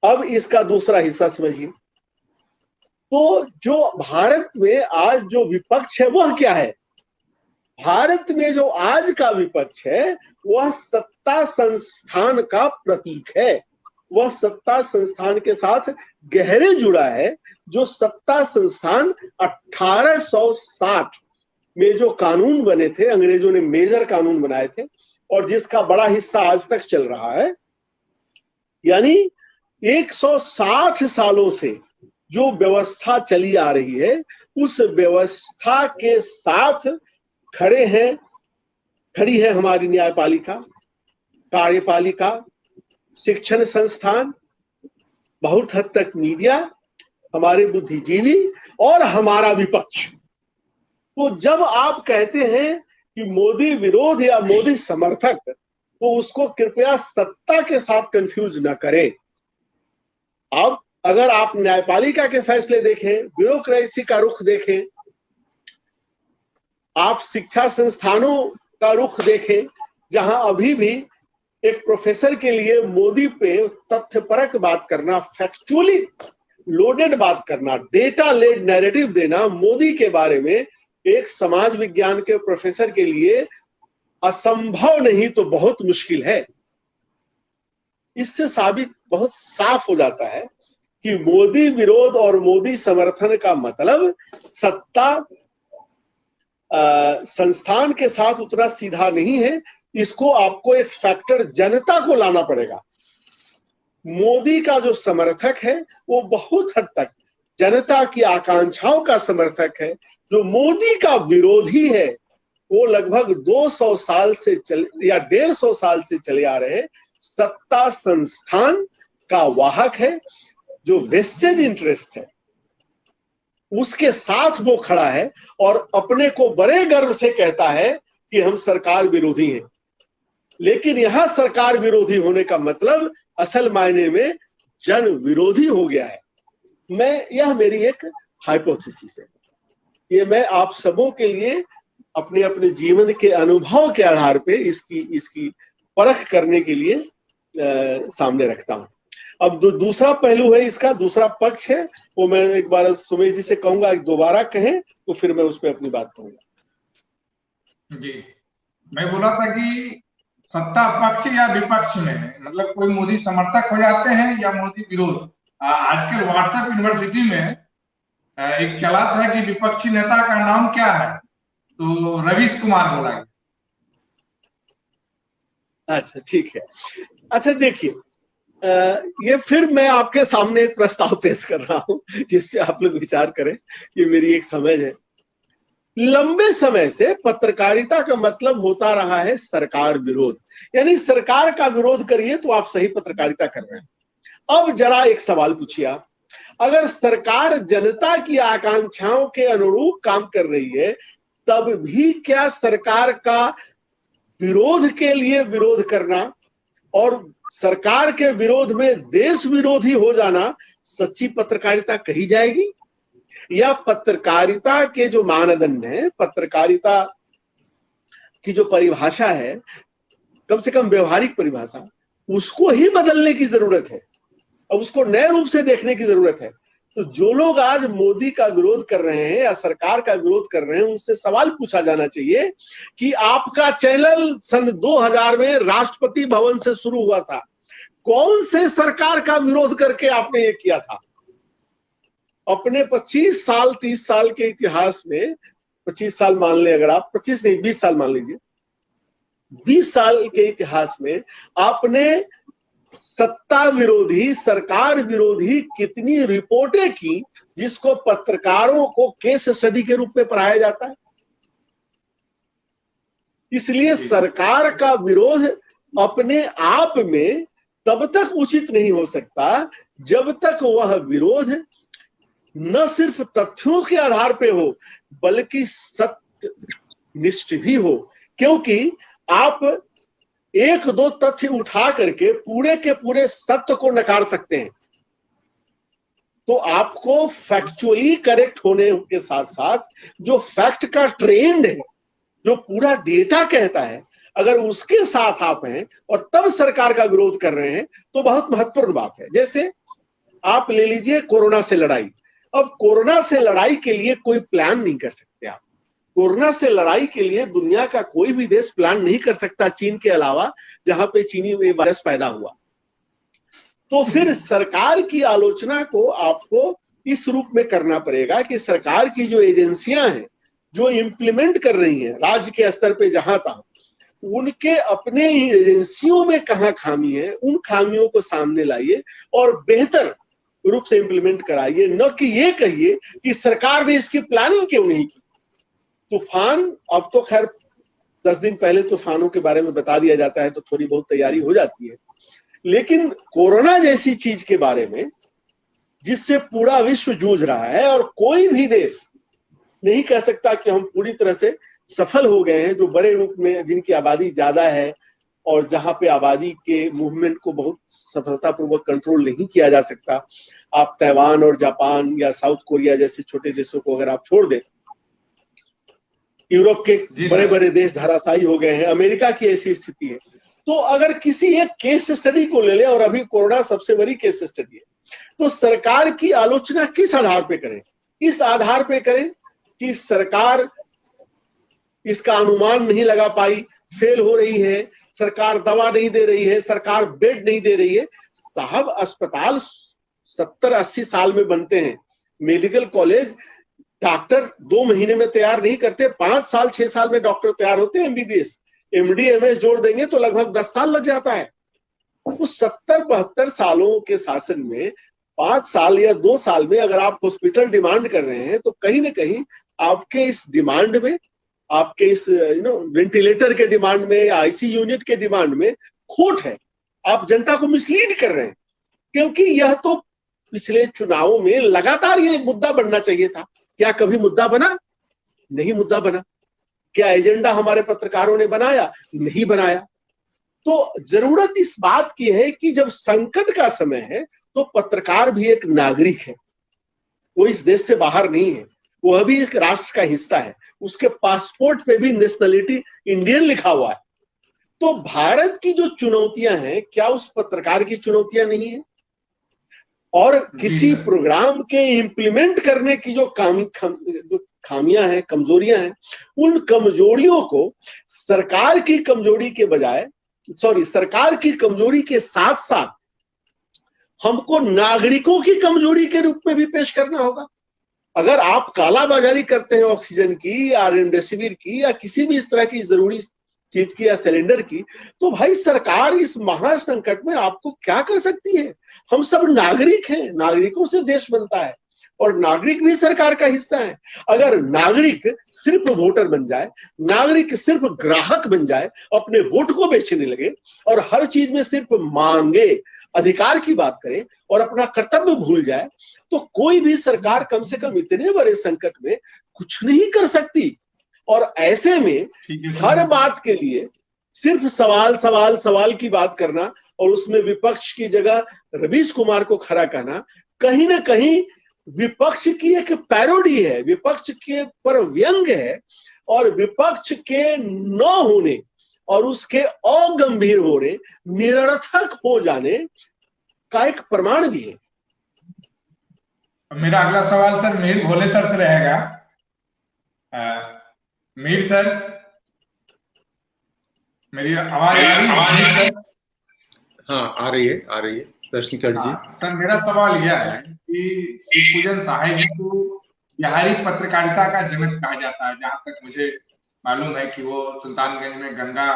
अब इसका दूसरा हिस्सा समझिए। तो जो भारत में आज जो विपक्ष है वह क्या है? भारत में जो आज का विपक्ष है वह सत्ता संस्थान का प्रतीक है। वह सत्ता संस्थान के साथ गहरे जुड़ा है। जो सत्ता संस्थान 1860 में जो कानून बने थे, अंग्रेजों ने मेजर कानून बनाए थे और जिसका बड़ा हिस्सा आज तक चल रहा है, यानी 160 सालों से जो व्यवस्था चली आ रही है उस व्यवस्था के साथ खड़ी है हमारी न्यायपालिका, कार्यपालिका, शिक्षण संस्थान, बहुत हद तक मीडिया, हमारे बुद्धिजीवी और हमारा विपक्ष। तो जब आप कहते हैं कि मोदी विरोध या मोदी समर्थक, तो उसको कृपया सत्ता के साथ कंफ्यूज न करें। अब अगर आप न्यायपालिका के फैसले देखें, ब्यूरोक्रेसी का रुख देखें, आप शिक्षा संस्थानों का रुख देखें, जहां अभी भी एक प्रोफेसर के लिए मोदी पे तथ्यपरक बात करना, फैक्चुअली लोडेड बात करना, डेटा लेड नैरेटिव देना मोदी के बारे में एक समाज विज्ञान के प्रोफेसर के लिए असंभव नहीं तो बहुत मुश्किल है। इससे साबित बहुत साफ हो जाता है कि मोदी विरोध और मोदी समर्थन का मतलब सत्ता संस्थान के साथ उतना सीधा नहीं है। इसको आपको एक फैक्टर जनता को लाना पड़ेगा। मोदी का जो समर्थक है वो बहुत हद तक जनता की आकांक्षाओं का समर्थक है। जो मोदी का विरोधी है वो लगभग 200 साल से या 150 साल से चले आ रहे सत्ता संस्थान का वाहक है। जो वेस्टेड इंटरेस्ट है उसके साथ वो खड़ा है और अपने को बड़े गर्व से कहता है कि हम सरकार विरोधी हैं। लेकिन यहां सरकार विरोधी होने का मतलब असल मायने में जन विरोधी हो गया है। यह मेरी एक हाइपोथेसिस है। ये मैं आप सबों के लिए अपने अपने जीवन के अनुभव के आधार पे इसकी परख करने के लिए सामने रखता हूं। अब दूसरा पहलू है, इसका दूसरा पक्ष है, वो मैं एक बार सुमेश जी से कहूंगा दोबारा कहें तो फिर मैं उस पर अपनी बात कहूंगा। जी, मैं बोला था कि सत्ता पक्ष या विपक्ष में मतलब कोई मोदी समर्थक हो जाते हैं या मोदी विरोध। आजकल व्हाट्सएप यूनिवर्सिटी में एक चला था कि विपक्षी नेता का नाम क्या है, तो रवीश कुमार बोला। अच्छा ठीक है। अच्छा देखिए, ये फिर मैं आपके सामने एक प्रस्ताव पेश कर रहा हूं जिस पे आप लोग विचार करें। ये मेरी एक समझ है। लंबे समय से पत्रकारिता का मतलब होता रहा है सरकार विरोध, यानी सरकार का विरोध करिए तो आप सही पत्रकारिता कर रहे हैं। अब जरा एक सवाल पूछिए आप, अगर सरकार जनता की आकांक्षाओं के अनुरूप काम कर रही है तब भी क्या सरकार का विरोध के लिए विरोध करना और सरकार के विरोध में देश विरोधी हो जाना सच्ची पत्रकारिता कही जाएगी? या पत्रकारिता के जो मानदंड है, पत्रकारिता की जो परिभाषा है, कम से कम व्यवहारिक परिभाषा, उसको ही बदलने की जरूरत है। अब उसको नए रूप से देखने की जरूरत है। तो जो लोग आज मोदी का विरोध कर रहे हैं या सरकार का विरोध कर रहे हैं उनसे सवाल पूछा जाना चाहिए कि आपका चैनल सन 2000 में राष्ट्रपति भवन से शुरू हुआ था, कौन से सरकार का विरोध करके आपने ये किया था? अपने 25 साल 30 साल के इतिहास में, 25 साल मान ले अगर आप, 25 नहीं 20 साल मान लीजिए, 20 साल के इतिहास में आपने सत्ता विरोधी, सरकार विरोधी कितनी रिपोर्टें की जिसको पत्रकारों को केस स्टडी के रूप में पढ़ाया जाता है? इसलिए सरकार का विरोध अपने आप में तब तक उचित नहीं हो सकता जब तक वह विरोध न सिर्फ तथ्यों के आधार पे हो बल्कि सत्यनिष्ठ भी हो। क्योंकि आप एक दो तथ्य उठा करके पूरे के पूरे सत्य को नकार सकते हैं, तो आपको फैक्चुअली करेक्ट होने के साथ साथ जो फैक्ट का ट्रेंड है, जो पूरा डेटा कहता है, अगर उसके साथ आप हैं और तब सरकार का विरोध कर रहे हैं तो बहुत महत्वपूर्ण बात है। जैसे आप ले लीजिए कोरोना से लड़ाई। अब कोरोना से लड़ाई के लिए कोई प्लान नहीं कर सकते आप। कोरोना से लड़ाई के लिए दुनिया का कोई भी देश प्लान नहीं कर सकता चीन के अलावा, जहां पे चीनी वायरस पैदा हुआ। तो फिर सरकार की आलोचना को आपको इस रूप में करना पड़ेगा कि सरकार की जो एजेंसियां हैं जो इम्प्लीमेंट कर रही हैं राज्य के स्तर पे जहां तक, उनके अपने ही एजेंसियों में कहां खामी है, उन खामियों को सामने लाइए और बेहतर रूप से इम्प्लीमेंट कराइए। न कि ये कहिए कि सरकार ने इसकी प्लानिंग क्यों नहीं की। तूफान, अब तो खैर 10 दिन पहले तूफानों के बारे में बता दिया जाता है तो थोड़ी बहुत तैयारी हो जाती है, लेकिन कोरोना जैसी चीज के बारे में जिससे पूरा विश्व जूझ रहा है और कोई भी देश नहीं कह सकता कि हम पूरी तरह से सफल हो गए हैं, जो बड़े रूप में जिनकी आबादी ज्यादा है और जहां पे आबादी के मूवमेंट को बहुत सफलतापूर्वक कंट्रोल नहीं किया जा सकता। आप ताइवान और जापान या साउथ कोरिया जैसे छोटे देशों को अगर आप छोड़ दें, यूरोप के बड़े बड़े देश धराशायी हो गए हैं, अमेरिका की ऐसी स्थिति है। तो अगर किसी एक केस स्टडी को ले ले, और अभी कोरोना सबसे बड़ी केस स्टडी है, तो सरकार की आलोचना किस आधार पे करें? इस आधार पे करें कि सरकार इसका अनुमान नहीं लगा पाई, फेल हो रही है, सरकार दवा नहीं दे रही है, सरकार बेड नहीं दे रही है। साहब अस्पताल 70-80 साल में बनते हैं। मेडिकल कॉलेज डॉक्टर 2 महीने में तैयार नहीं करते, 5 साल 6 साल में डॉक्टर तैयार होते हैं। एमबीबीएस एमडी एमएस जोड़ देंगे तो लगभग 10 साल लग जाता है। उस 70-72 सालों के शासन में 5 साल या 2 साल में अगर आप हॉस्पिटल डिमांड कर रहे हैं तो कहीं ना कहीं आपके इस डिमांड में, आपके इस वेंटिलेटर के डिमांड में, आईसी यूनिट के डिमांड में खोट है। आप जनता को मिसलीड कर रहे हैं, क्योंकि यह तो पिछले चुनावों में लगातार ये मुद्दा बनना चाहिए था। क्या कभी मुद्दा बना? नहीं मुद्दा बना। क्या एजेंडा हमारे पत्रकारों ने बनाया? नहीं बनाया। तो जरूरत इस बात की है कि जब संकट का समय है तो पत्रकार भी एक नागरिक है, वो इस देश से बाहर नहीं है, वह भी एक राष्ट्र का हिस्सा है, उसके पासपोर्ट पे भी नेशनलिटी इंडियन लिखा हुआ है। तो भारत की जो चुनौतियां हैं, क्या उस पत्रकार की चुनौतियां नहीं है? और किसी प्रोग्राम के इम्प्लीमेंट करने की जो खामियां हैं, कमजोरियां हैं, उन कमजोरियों को सरकार की कमजोरी के बजाय, सरकार की कमजोरी के साथ साथ हमको नागरिकों की कमजोरी के रूप में भी पेश करना होगा। अगर आप कालाबाजारी करते हैं ऑक्सीजन की या रेमडेसिविर की या किसी भी इस तरह की जरूरी चीज की या सिलेंडर की, तो भाई सरकार इस महासंकट में आपको क्या कर सकती है? हम सब नागरिक हैं, नागरिकों से देश बनता है और नागरिक भी सरकार का हिस्सा है। अगर नागरिक सिर्फ वोटर बन जाए, नागरिक सिर्फ ग्राहक बन जाए, अपने वोट को बेचने लगे और हर चीज में सिर्फ मांगे, अधिकार की बात करे और अपना कर्तव्य भूल जाए, तो कोई भी सरकार कम से कम इतने बड़े संकट में कुछ नहीं कर सकती। और ऐसे में हर बात के लिए सिर्फ सवाल की बात करना और उसमें विपक्ष की जगह रवीश कुमार को खड़ा करना कहीं ना कहीं विपक्ष की एक पैरोडी है, विपक्ष के पर व्यंग है और विपक्ष के न होने और उसके अगंभीर होने, निरर्थक हो जाने का एक प्रमाण भी है। मेरा अगला सवाल सर मीर भोले सर से रहेगा। मीर सर, मेरी आवाज आ रही है? हाँ आ रही है प्रश्न कर जी। सर मेरा सवाल यह है कि शिवपूजन सहाय जी को बिहारी पत्रकारिता का जनक कहा जाता है। जहां तक मुझे मालूम है कि वो सुल्तानगंज में गंगा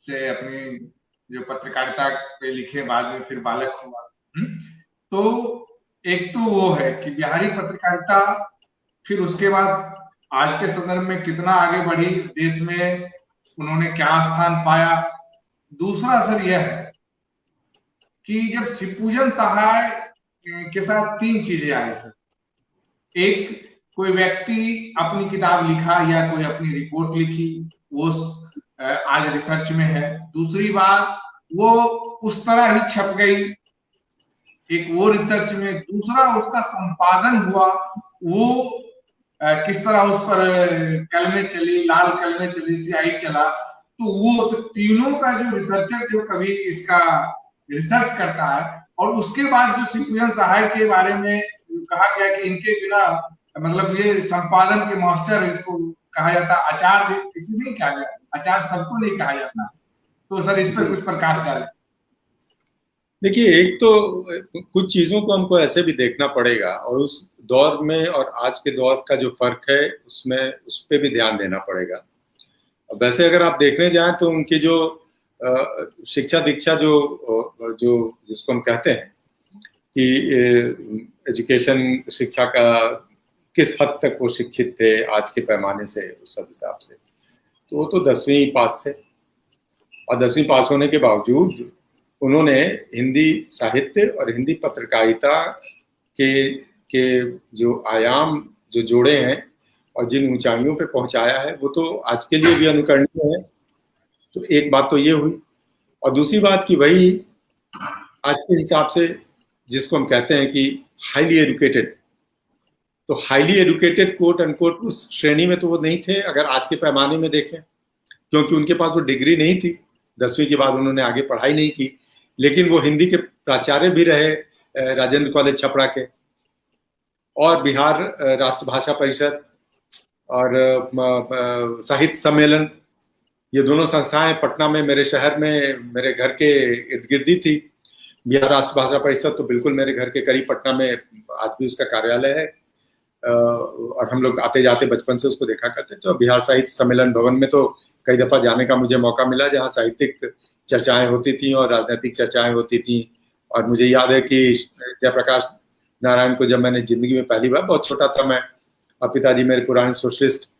से अपनी जो पत्रकारिता पे लिखे, बाद में फिर बालक हुआ। तो एक तो वो है कि बिहारी पत्रकारिता फिर उसके बाद आज के संदर्भ में कितना आगे बढ़ी, देश में उन्होंने क्या स्थान पाया। दूसरा सर यह है कि जब शिवपूजन सहाय के साथ 3 चीजें आई सर। एक, कोई व्यक्ति अपनी किताब लिखा या कोई अपनी रिपोर्ट लिखी, वो आज रिसर्च में है। दूसरी बात, वो उस तरह ही छप गई, एक वो रिसर्च में। दूसरा, उसका संपादन हुआ, वो किस तरह उस पर कलमें चली, लाल कलमें चली, स्याही चला। तो वो तो तीनों का जो रिसर्चर जो कभी इसका रिसर्च करता है, और उसके बाद जो शिवपूजन सहाय के बारे में कहा गया कि इनके बिना, मतलब ये संपादन के मास्टर इसको कहा जाता, आचार्य किसी नहीं कहा गया, आचार्य सबको नहीं कहा जाता। तो सर इस पर कुछ प्रकाश डालें। देखिए, एक तो कुछ चीजों को हमको ऐसे भी देखना पड़ेगा और उस दौर में और आज के दौर का जो फर्क है उसमें उस पर भी ध्यान देना पड़ेगा। वैसे अगर आप देखने जाएं तो उनकी जो शिक्षा दीक्षा जो जिसको हम कहते हैं कि एजुकेशन, शिक्षा का किस हद तक वो शिक्षित थे आज के पैमाने से, उस सब हिसाब से तो वो तो 10वीं पास थे। और 10वीं पास होने के बावजूद उन्होंने हिंदी साहित्य और हिंदी पत्रकारिता के जो आयाम जो जोड़े हैं और जिन ऊंचाइयों पे पहुंचाया है, वो तो आज के लिए भी अनुकरणीय है। तो एक बात तो ये हुई। और दूसरी बात कि वही आज के हिसाब से जिसको हम कहते हैं कि हाईली एजुकेटेड, तो हाईली एजुकेटेड कोट अनकोट उस श्रेणी में तो वो नहीं थे अगर आज के पैमाने में देखें, क्योंकि उनके पास वो डिग्री नहीं थी। 10वीं के बाद उन्होंने आगे पढ़ाई नहीं की, लेकिन वो हिंदी के प्राचार्य भी रहे राजेंद्र कॉलेज छपरा के, और बिहार राष्ट्रभाषा परिषद और साहित्य सम्मेलन, ये दोनों संस्थाएं पटना में, मेरे शहर में, मेरे घर के इर्द गिर्द ही थी। बिहार राष्ट्र भाषा परिषद तो बिल्कुल मेरे घर के करीब पटना में आज भी उसका कार्यालय है, और हम लोग आते जाते बचपन से उसको देखा करते। तो बिहार साहित्य सम्मेलन भवन में तो कई दफा जाने का मुझे मौका मिला, जहाँ साहित्यिक चर्चाएं होती थी और राजनीतिक चर्चाएं होती थी। और मुझे याद है कि जयप्रकाश नारायण को जब मैंने जिंदगी में पहली बार, बहुत छोटा था मैं, और पिताजी मेरे पुराने सोशलिस्ट,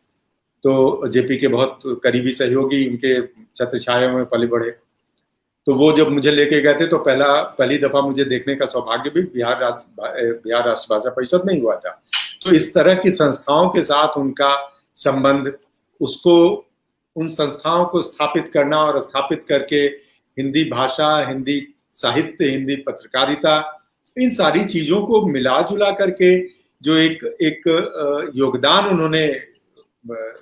तो जेपी के बहुत करीबी सहयोगी, उनके छत्र छाया में पले बढ़े, तो वो जब मुझे लेके गए थे तो पहली दफा मुझे देखने का सौभाग्य भी बिहार राष्ट्र भाषा परिषद में ही हुआ था। तो इस तरह की संस्थाओं के साथ उनका संबंध, उसको, उन संस्थाओं को स्थापित करना और स्थापित करके हिंदी भाषा, हिंदी साहित्य, हिंदी पत्रकारिता, इन सारी चीजों को मिला जुला करके जो एक योगदान उन्होंने,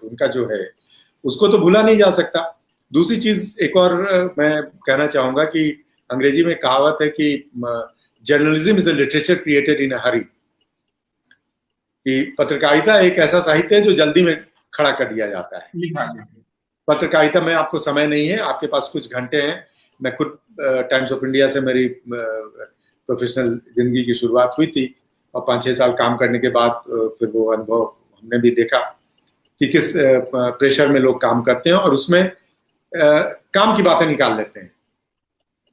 उनका जो है, उसको तो भूला नहीं जा सकता। दूसरी चीज एक और मैं कहना चाहूंगा कि अंग्रेजी में कहावत है कि journalism is a literature created in a hurry, कि पत्रकारिता एक ऐसा साहित्य है जो जल्दी में खड़ा कर दिया जाता है। पत्रकारिता में आपको समय नहीं है, आपके पास कुछ घंटे हैं। मैं खुद टाइम्स ऑफ इंडिया से मेरी प्रोफेशनल जिंदगी की शुरुआत हुई थी, और 5-6 साल काम करने के बाद फिर वो अनुभव हमने भी देखा कि किस प्रेशर में लोग काम करते हैं, और उसमें काम की बातें निकाल लेते हैं।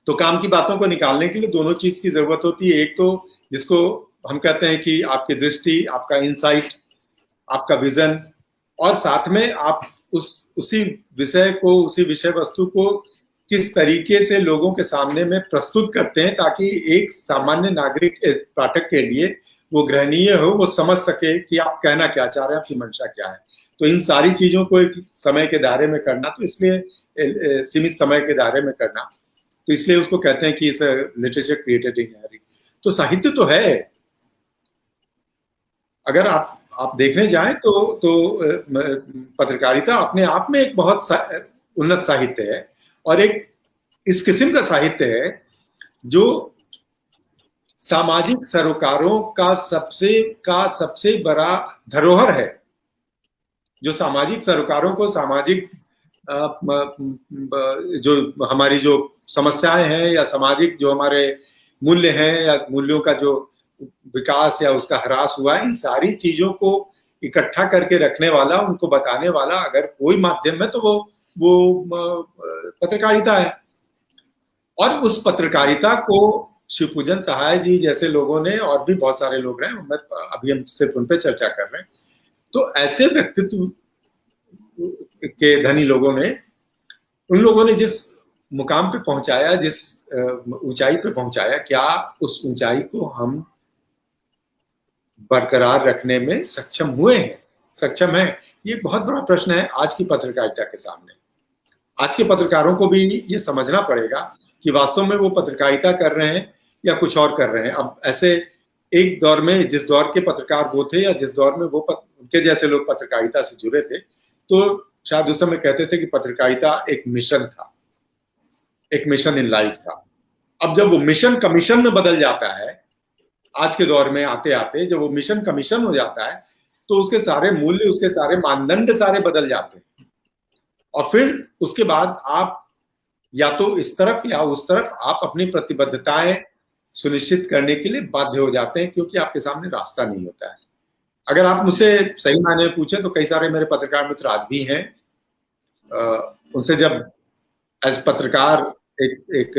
तो काम की बातों को निकालने के लिए दोनों चीज की जरूरत होती है। एक तो जिसको हम कहते हैं कि आपकी दृष्टि, आपका इंसाइट, आपका विजन, और साथ में आप उसी विषय को, उसी विषय वस्तु को किस तरीके से लोगों के सामने में प्रस्तुत करते हैं ताकि एक सामान्य नागरिक पाठक के लिए वो ग्रहणीय हो, वो समझ सके कि आप कहना क्या चाह रहे हैं, आपकी मंशा क्या है। तो इन सारी चीजों को एक समय के दायरे में करना, तो इसलिए सीमित समय के दायरे में करना, तो इसलिए उसको कहते हैं कि इस लिटरेचर क्रिएटेड इन हरी। तो साहित्य तो है, अगर आप देखने जाएं तो पत्रकारिता अपने आप में एक बहुत उन्नत साहित्य है, और एक इस किस्म का साहित्य है जो सामाजिक सरोकारों का सबसे बड़ा धरोहर है, जो सामाजिक सरोकारों को, सामाजिक जो हमारी जो समस्याएं हैं या सामाजिक जो हमारे मूल्य हैं या मूल्यों का जो विकास या उसका ह्रास हुआ है, इन सारी चीजों को इकट्ठा करके रखने वाला, उनको बताने वाला अगर कोई माध्यम है तो वो पत्रकारिता है। और उस पत्रकारिता को शिवपूजन सहाय जी जैसे लोगों ने, और भी बहुत सारे लोग रहे हैं, अभी हम सिर्फ उन पे चर्चा कर रहे हैं, तो ऐसे व्यक्तित्व के धनी लोगों ने, उन लोगों ने जिस मुकाम पे पहुंचाया, जिस ऊंचाई पे पहुंचाया, क्या उस ऊंचाई को हम बरकरार रखने में सक्षम हुए हैं, सक्षम है? ये बहुत बड़ा प्रश्न है आज की पत्रकारिता के सामने। आज के पत्रकारों को भी ये समझना पड़ेगा कि वास्तव में वो पत्रकारिता कर रहे हैं या कुछ और कर रहे हैं। अब ऐसे एक दौर में, जिस दौर के पत्रकार वो थे या जिस दौर में वो उनके जैसे लोग पत्रकारिता से जुड़े थे, तो शायद उस समय कहते थे कि पत्रकारिता एक मिशन था, एक मिशन इन लाइफ था। अब जब वो मिशन कमीशन में बदल जाता है, आज के दौर में आते आते जब वो मिशन कमीशन हो जाता है, तो उसके सारे मूल्य, उसके सारे मानदंड सारे बदल जाते हैं, और फिर उसके बाद आप या तो इस तरफ या उस तरफ आप अपनी प्रतिबद्धताएं सुनिश्चित करने के लिए बाध्य हो जाते हैं, क्योंकि आपके सामने रास्ता नहीं होता है। अगर आप मुझसे सही मायने में पूछें तो कई सारे मेरे पत्रकार मित्र आज भी हैं, उनसे जब एज पत्रकार एक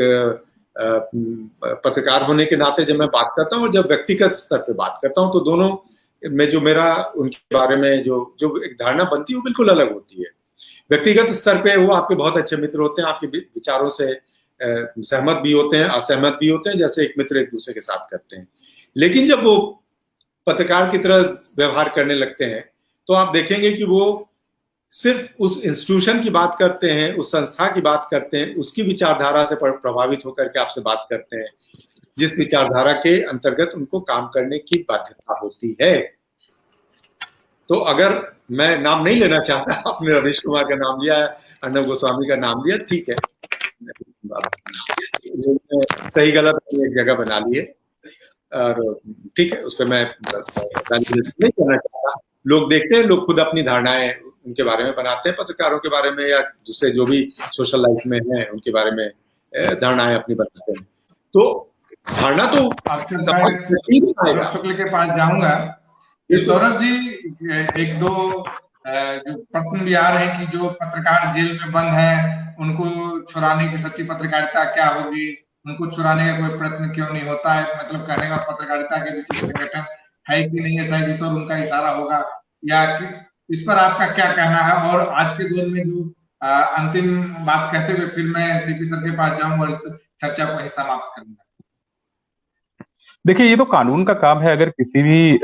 पत्रकार होने के नाते जब मैं बात करता हूँ और जब व्यक्तिगत स्तर पे बात करता हूँ, तो दोनों में जो मेरा उनके बारे में जो एक धारणा बनती है वो बिल्कुल अलग होती है। व्यक्तिगत स्तर पे वो आपके बहुत अच्छे मित्र होते हैं, आपके विचारों से सहमत भी होते हैं, असहमत भी होते हैं, जैसे एक मित्र एक दूसरे के साथ करते हैं। लेकिन जब वो पत्रकार की तरह व्यवहार करने लगते हैं तो आप देखेंगे कि वो सिर्फ उस इंस्टीट्यूशन की बात करते हैं, उस संस्था की बात करते हैं, उसकी विचारधारा से प्रभावित होकर के आपसे बात करते हैं, जिस विचारधारा के अंतर्गत उनको काम करने की बाध्यता होती है। तो अगर मैं नाम नहीं लेना चाहता, आपने रमेश कुमार का नाम लिया, अर्णव गोस्वामी का नाम लिया, ठीक है, सही गलत एक जगह बना लिए और ठीक है, उस पर मैं नहीं करना चाहता। लोग देखते हैं, लोग खुद अपनी धारणाएं उनके बारे में बनाते हैं, पत्रकारों के बारे में या दूसरे जो भी सोशल लाइफ में हैं उनके बारे में धारणाएं अपनी बनाते हैं। तो धारणा तो आपसे समाज मैं नहीं सौरभ आएगा। शुक्ल के पास जाऊंगा। सौरभ जी, एक दो जो प्रश्न भी आ रहे हैं कि जो पत्रकार जेल में बंद हैं उनको छुड़ाने की सच्ची पत्रकारिता क्या होगी, उनको छुड़ाने का कोई प्रयत्न क्यों नहीं होता है, मतलब कहने का पत्रकारिता के पीछे संगठन है कि नहीं है, शायद इस पर उनका इशारा होगा, या इस पर आपका क्या कहना है? और आज के दौर में जो अंतिम बात कहते हुए फिर मैं सीपी सर के पास जाऊंगा और इस चर्चा को ही समाप्त करूंगा। देखिए, ये तो कानून का काम है। अगर किसी भी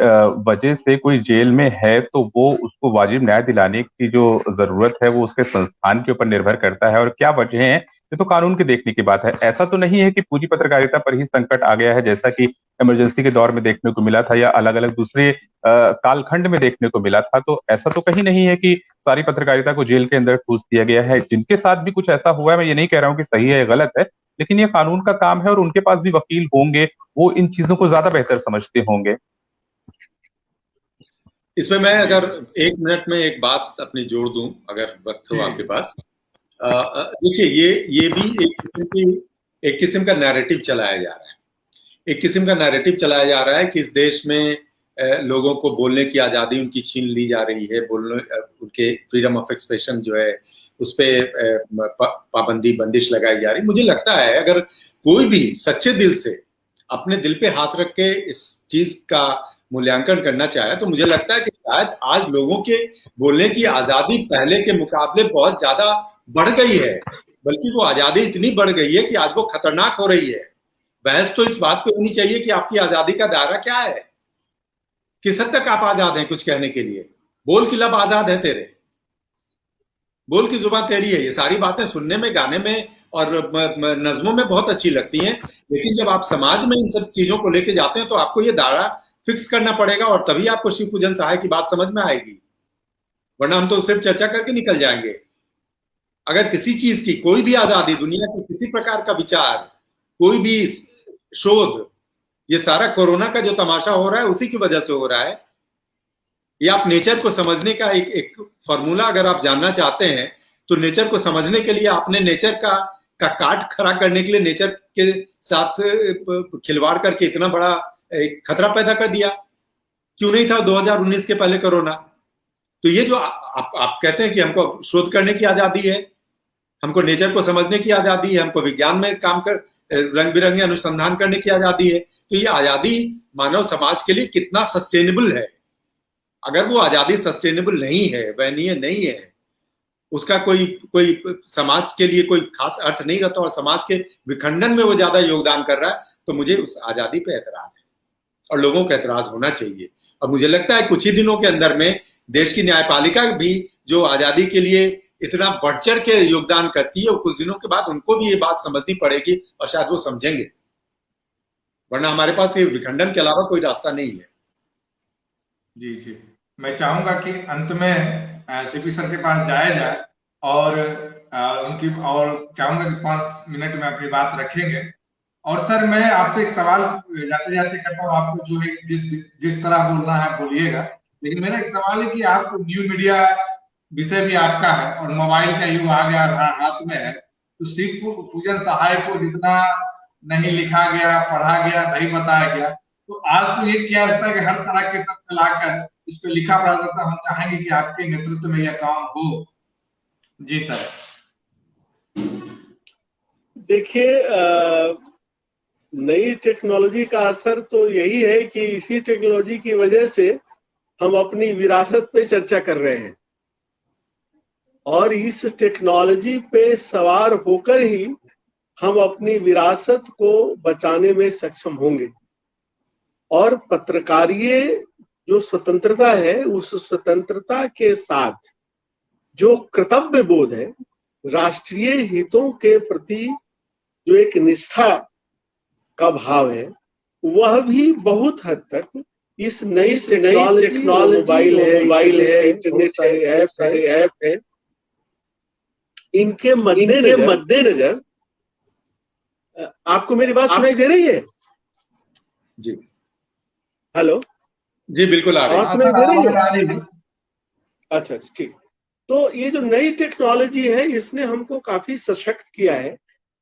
वजह से कोई जेल में है तो वो उसको वाजिब न्याय दिलाने की जो जरूरत है वो उसके संस्थान के ऊपर निर्भर करता है, और क्या वजह है ये तो कानून के देखने की बात है। ऐसा तो नहीं है कि पूरी पत्रकारिता पर ही संकट आ गया है, जैसा कि इमरजेंसी के दौर में देखने को मिला था या अलग अलग दूसरे कालखंड में देखने को मिला था। तो ऐसा तो कहीं नहीं है कि सारी पत्रकारिता को जेल के अंदर ठूस दिया गया है। जिनके साथ भी कुछ ऐसा हुआ है, मैं ये नहीं कह रहा हूँ कि सही है या गलत है, लेकिन ये कानून का काम है और उनके पास भी वकील होंगे, वो इन चीजों को ज्यादा बेहतर समझते होंगे। इसमें मैं अगर 1 मिनट में एक बात अपनी जोड़ दूं, अगर वक्त हो आपके पास। देखिए, ये भी एक किस्म का नैरेटिव चलाया जा रहा है। एक किस्म का नैरेटिव चलाया जा रहा है कि इस देश में लोगों को बोलने की आजादी उनकी छीन ली जा रही है, बोलने उनके फ्रीडम ऑफ एक्सप्रेशन जो है उस पर पाबंदी, बंदिश लगाई जा रही। मुझे लगता है अगर कोई भी सच्चे दिल से अपने दिल पे हाथ रख के इस चीज का मूल्यांकन करना चाहे तो मुझे लगता है कि शायद आज लोगों के बोलने की आजादी पहले के मुकाबले बहुत ज्यादा बढ़ गई है, बल्कि वो आजादी इतनी बढ़ गई है कि आज वो खतरनाक हो रही है। बहस तो इस बात पे होनी चाहिए कि आपकी आजादी का दायरा क्या है, किस हद तक आप आजाद हैं कुछ कहने के लिए। बोल की लब आजाद है तेरे, बोल की जुबान तेरी है। ये सारी बातें सुनने में, गाने में और नज्मों में बहुत अच्छी लगती हैं, लेकिन जब आप समाज में इन सब चीजों को लेके जाते हैं तो आपको ये दायरा फिक्स करना पड़ेगा और तभी आपको शिव पूजन सहाय की बात समझ में आएगी, वरना हम तो सिर्फ चर्चा करके निकल जाएंगे। अगर किसी चीज की कोई भी आजादी, दुनिया के किसी प्रकार का विचार, कोई भी शोध, ये सारा कोरोना का जो तमाशा हो रहा है उसी की वजह से हो रहा है। ये आप नेचर को समझने का एक फॉर्मूला अगर आप जानना चाहते हैं तो नेचर को समझने के लिए आपने नेचर का काट खड़ा करने के लिए नेचर के साथ खिलवाड़ करके इतना बड़ा एक खतरा पैदा कर दिया। क्यों नहीं था 2019 के पहले कोरोना? तो ये जो आप कहते हैं कि हमको शोध करने की आजादी है, हमको नेचर को समझने की आजादी है, हमको विज्ञान में काम कर रंग बिरंगे अनुसंधान करने की आजादी है, तो ये आजादी मानव समाज के लिए कितना सस्टेनेबल है? अगर वो आजादी सस्टेनेबल नहीं है, वहनीय नहीं है, उसका कोई समाज के लिए कोई खास अर्थ नहीं रहता और समाज के विखंडन में वो ज्यादा योगदान कर रहा है, तो मुझे उस आजादी पे एतराज है और लोगों को एतराज होना चाहिए। और मुझे लगता है कुछ ही दिनों के अंदर में देश की न्यायपालिका भी जो आजादी के लिए इतना बढ़ चढ़ के योगदान करती है, कुछ दिनों के बाद उनको भी ये बात समझनी पड़ेगी और शायद वो समझेंगे, वरना हमारे पास ये विखंडन के अलावा कोई रास्ता नहीं है। जी जी, मैं चाहूंगा कि अंत में सीपी सर के पास जाया जाए और उनकी, और चाहूंगा कि 5 मिनट में अपनी बात रखेंगे। और सर, मैं आपसे एक सवाल जाते जाते करता हूँ, आपको जो है जिस तरह बोलना है बोलिएगा, लेकिन मेरा एक सवाल है कि आपको न्यू मीडिया विषय भी आपका है और मोबाइल का युग आ गया हाथ में है, तो शिव पूजन सहाय को जितना नहीं लिखा गया, पढ़ा गया, नहीं बताया गया, तो आज तो ये किया जाता है कि हर तरह के तथ्य लाकर इस पे लिखा पढ़ा जाता है। हम चाहेंगे कि आपके नेतृत्व में यह काम हो। जी सर। देखिए, नई टेक्नोलॉजी का असर तो यही है कि इसी टेक्नोलॉजी की वजह से हम अपनी विरासत पे चर्चा कर रहे हैं और इस टेक्नोलॉजी पे सवार होकर ही हम अपनी विरासत को बचाने में सक्षम होंगे। और पत्रकारीय जो स्वतंत्रता है, उस स्वतंत्रता के साथ जो कर्तव्य बोध है, राष्ट्रीय हितों के प्रति जो एक निष्ठा का भाव है, वह भी बहुत हद तक इस नई टेक्नोलॉजी, मोबाइल है, इंटरनेट है, सारे ऐप है, इनके मद्देनजर आपको मेरी बात सुनाई दे रही है? जी, हेलो जी बिल्कुल आ रही है। सुनाई दे रही है? अच्छा, ठीक। तो ये जो नई टेक्नोलॉजी है, इसने हमको काफी सशक्त किया है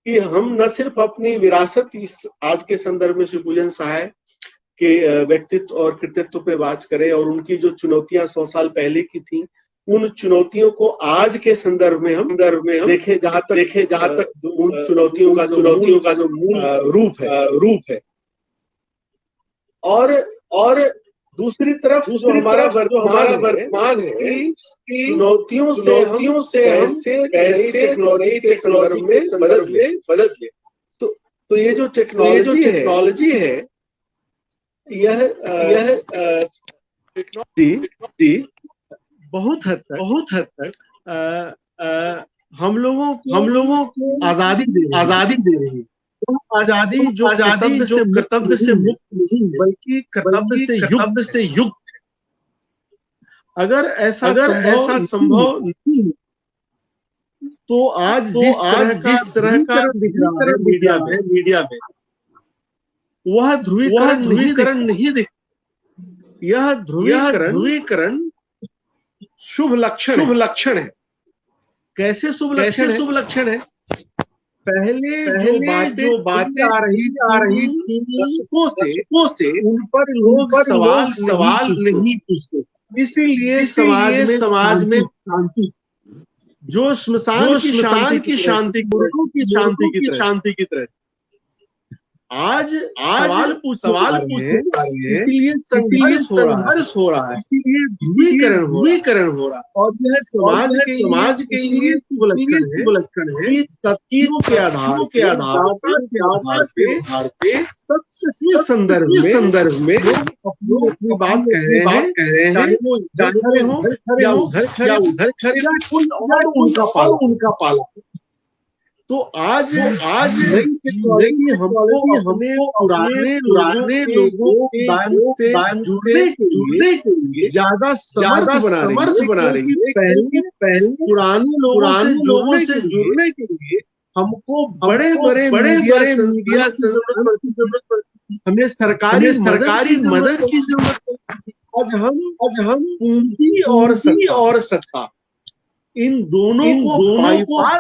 कि हम न सिर्फ अपनी विरासत इस आज के संदर्भ में श्री पूजन सहाय के व्यक्तित्व और कृतित्व पे बात करें और उनकी जो चुनौतियां 100 साल पहले की थी, उन चुनौतियों को आज के संदर्भ में हम देखें, जहां तक उन चुनौतियों का जो मूल रूप है और दूसरी तरफ जो हमारा वर्तमान है, चुनौतियों से हम कैसे टेक्नोलॉजी के संदर्भ में बदल ले। तो ये जो टेक्नोलॉजी है, यह टेक्नोलॉजी बहुत हद तक हम लोगों को आजादी दे रही है। आजादी जो कर्तव्य से मुक्त नहीं है, बल्कि कर्तव्य से युक्त है। अगर ऐसा संभव नहीं है, तो आज जिस तरह का दिख रहा है मीडिया में, वह ध्रुवीकरण नहीं दिख। यह ध्रुवीकरण शुभ लक्षण है। कैसे शुभ लक्षण है? पहले जो बातें आ रही थी दशकों से, उन पर लोग सवाल नहीं पूछते। इसीलिए समाज में शांति, जो श्मशान की शांति, मुर्गों की शांति की तरह आज सवाल पूछने इसीलिए संघर्ष हो रहा है, इसीलिए ध्रुवीकरण हो रहा है। और यह समाज के लिए विलक्षण है कि तथ्यों के आधार पे सत्य के संदर्भ में लोग अपनी बात कह रहे हैं, चाहे वो जाने हो या उधर खड़े या कोई और उनका पाला। तो आज नई टेक्नोलॉजी हमें पुराने लोगों के दान से जुड़ने के लिए ज्यादा समर्थ बना रही है। पहले पुराने लोगों से जुड़ने के लिए हमको बड़े मीडिया से जरूरत पड़ती, हमें सरकारी मदद की जरूरत पड़ती। आज हम पूंजी और सत्ता, इन दोनों को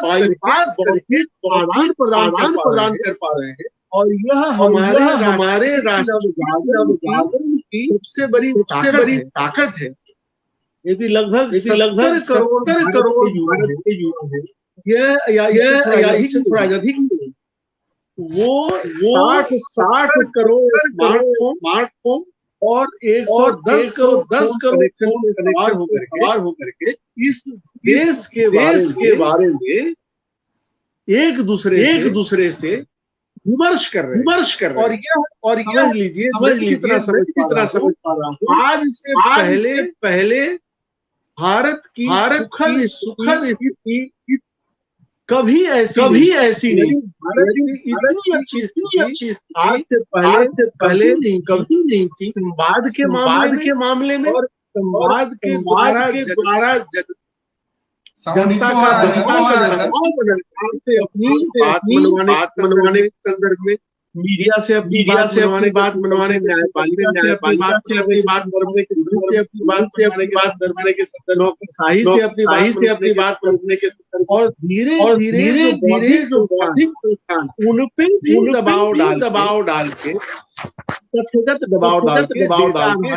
बाईपास करके आदान प्रदान कर पा रहे हैं। और यह हमारे राष्ट्र की सबसे बड़ी ताकत है। ये भी लगभग 70 करोड़ युवा है। यह इससे थोड़ा अधिक नहीं, वो 60 करोड़ स्मार्टफोन और 110 करोड़ कनेक्शन होकर के इस देश के बारे में एक दूसरे से विमर्श कर रहे हैं। और यह लीजिए कितना समझ पा रहा हूं। आज से पहले भारत की सुखद स्थिति कभी ऐसी नहीं। भारत की इतनी अच्छी स्थिति आज से पहले नहीं, कभी नहीं थी। संवाद के मामले में और संवाद के द्वारा जनता का से अपनी बात मनवाने के संदर्भ में, मीडिया से अपनी बात मनवाने, न्यायपालिका से अपनी बात मनवाने के संदर्भ, शाही से अपनी बात मनवाने के संदर्भ, और धीरे धीरे जो बौद्धिक संस्थान उन पे भी दबाव डाल के तथ्यगत दबाव डाल के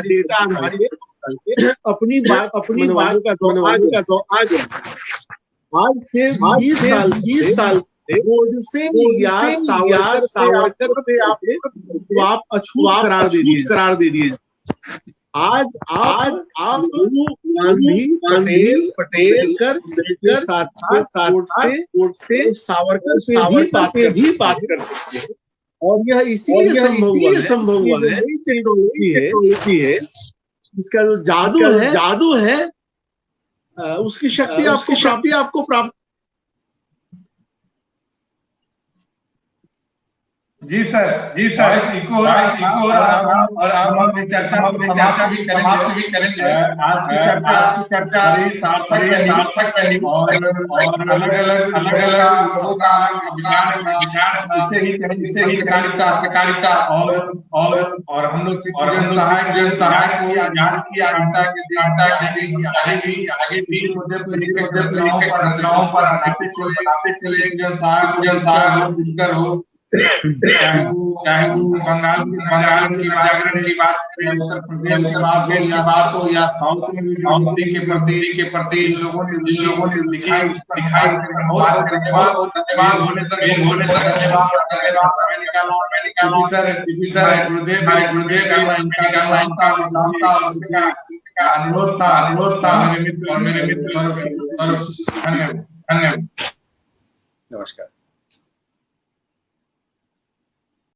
डेटा आधारित अपनी बात का तो आ गया। आज से 20 साल से सावरकर पे आप अछूत करार दे दिए। आज आप गांधी पटेल कोर्ट से सावरकर पे भी बात कर सकते हैं। और यह इसीलिए संभव हुआ है, टेक्नोलॉजी है, इसका जो जादू है उसकी शक्ति आपको प्राप्त। जी सर इको और हम अपनी चर्चा भी करेंगे। आज की चर्चा बड़ी सार्थक रही और अलग-अलग लोगों का विचार इसे ही पत्रकारिता और हम लोग सहायक को याद किया आगे भी मुद्दे पर रचनाओं पर बनाते चले जनसहायक मिलकर हो, चाहे वो बंगाल की बात करें, उत्तर प्रदेश की बात हो या साउथ में भी के प्रति इन लोगों ने दिखाई बहुत धन्यवाद होने समय निकाला सर गुरुदेव का अनुरोध था मेरे मित्र धन्यवाद। नमस्कार।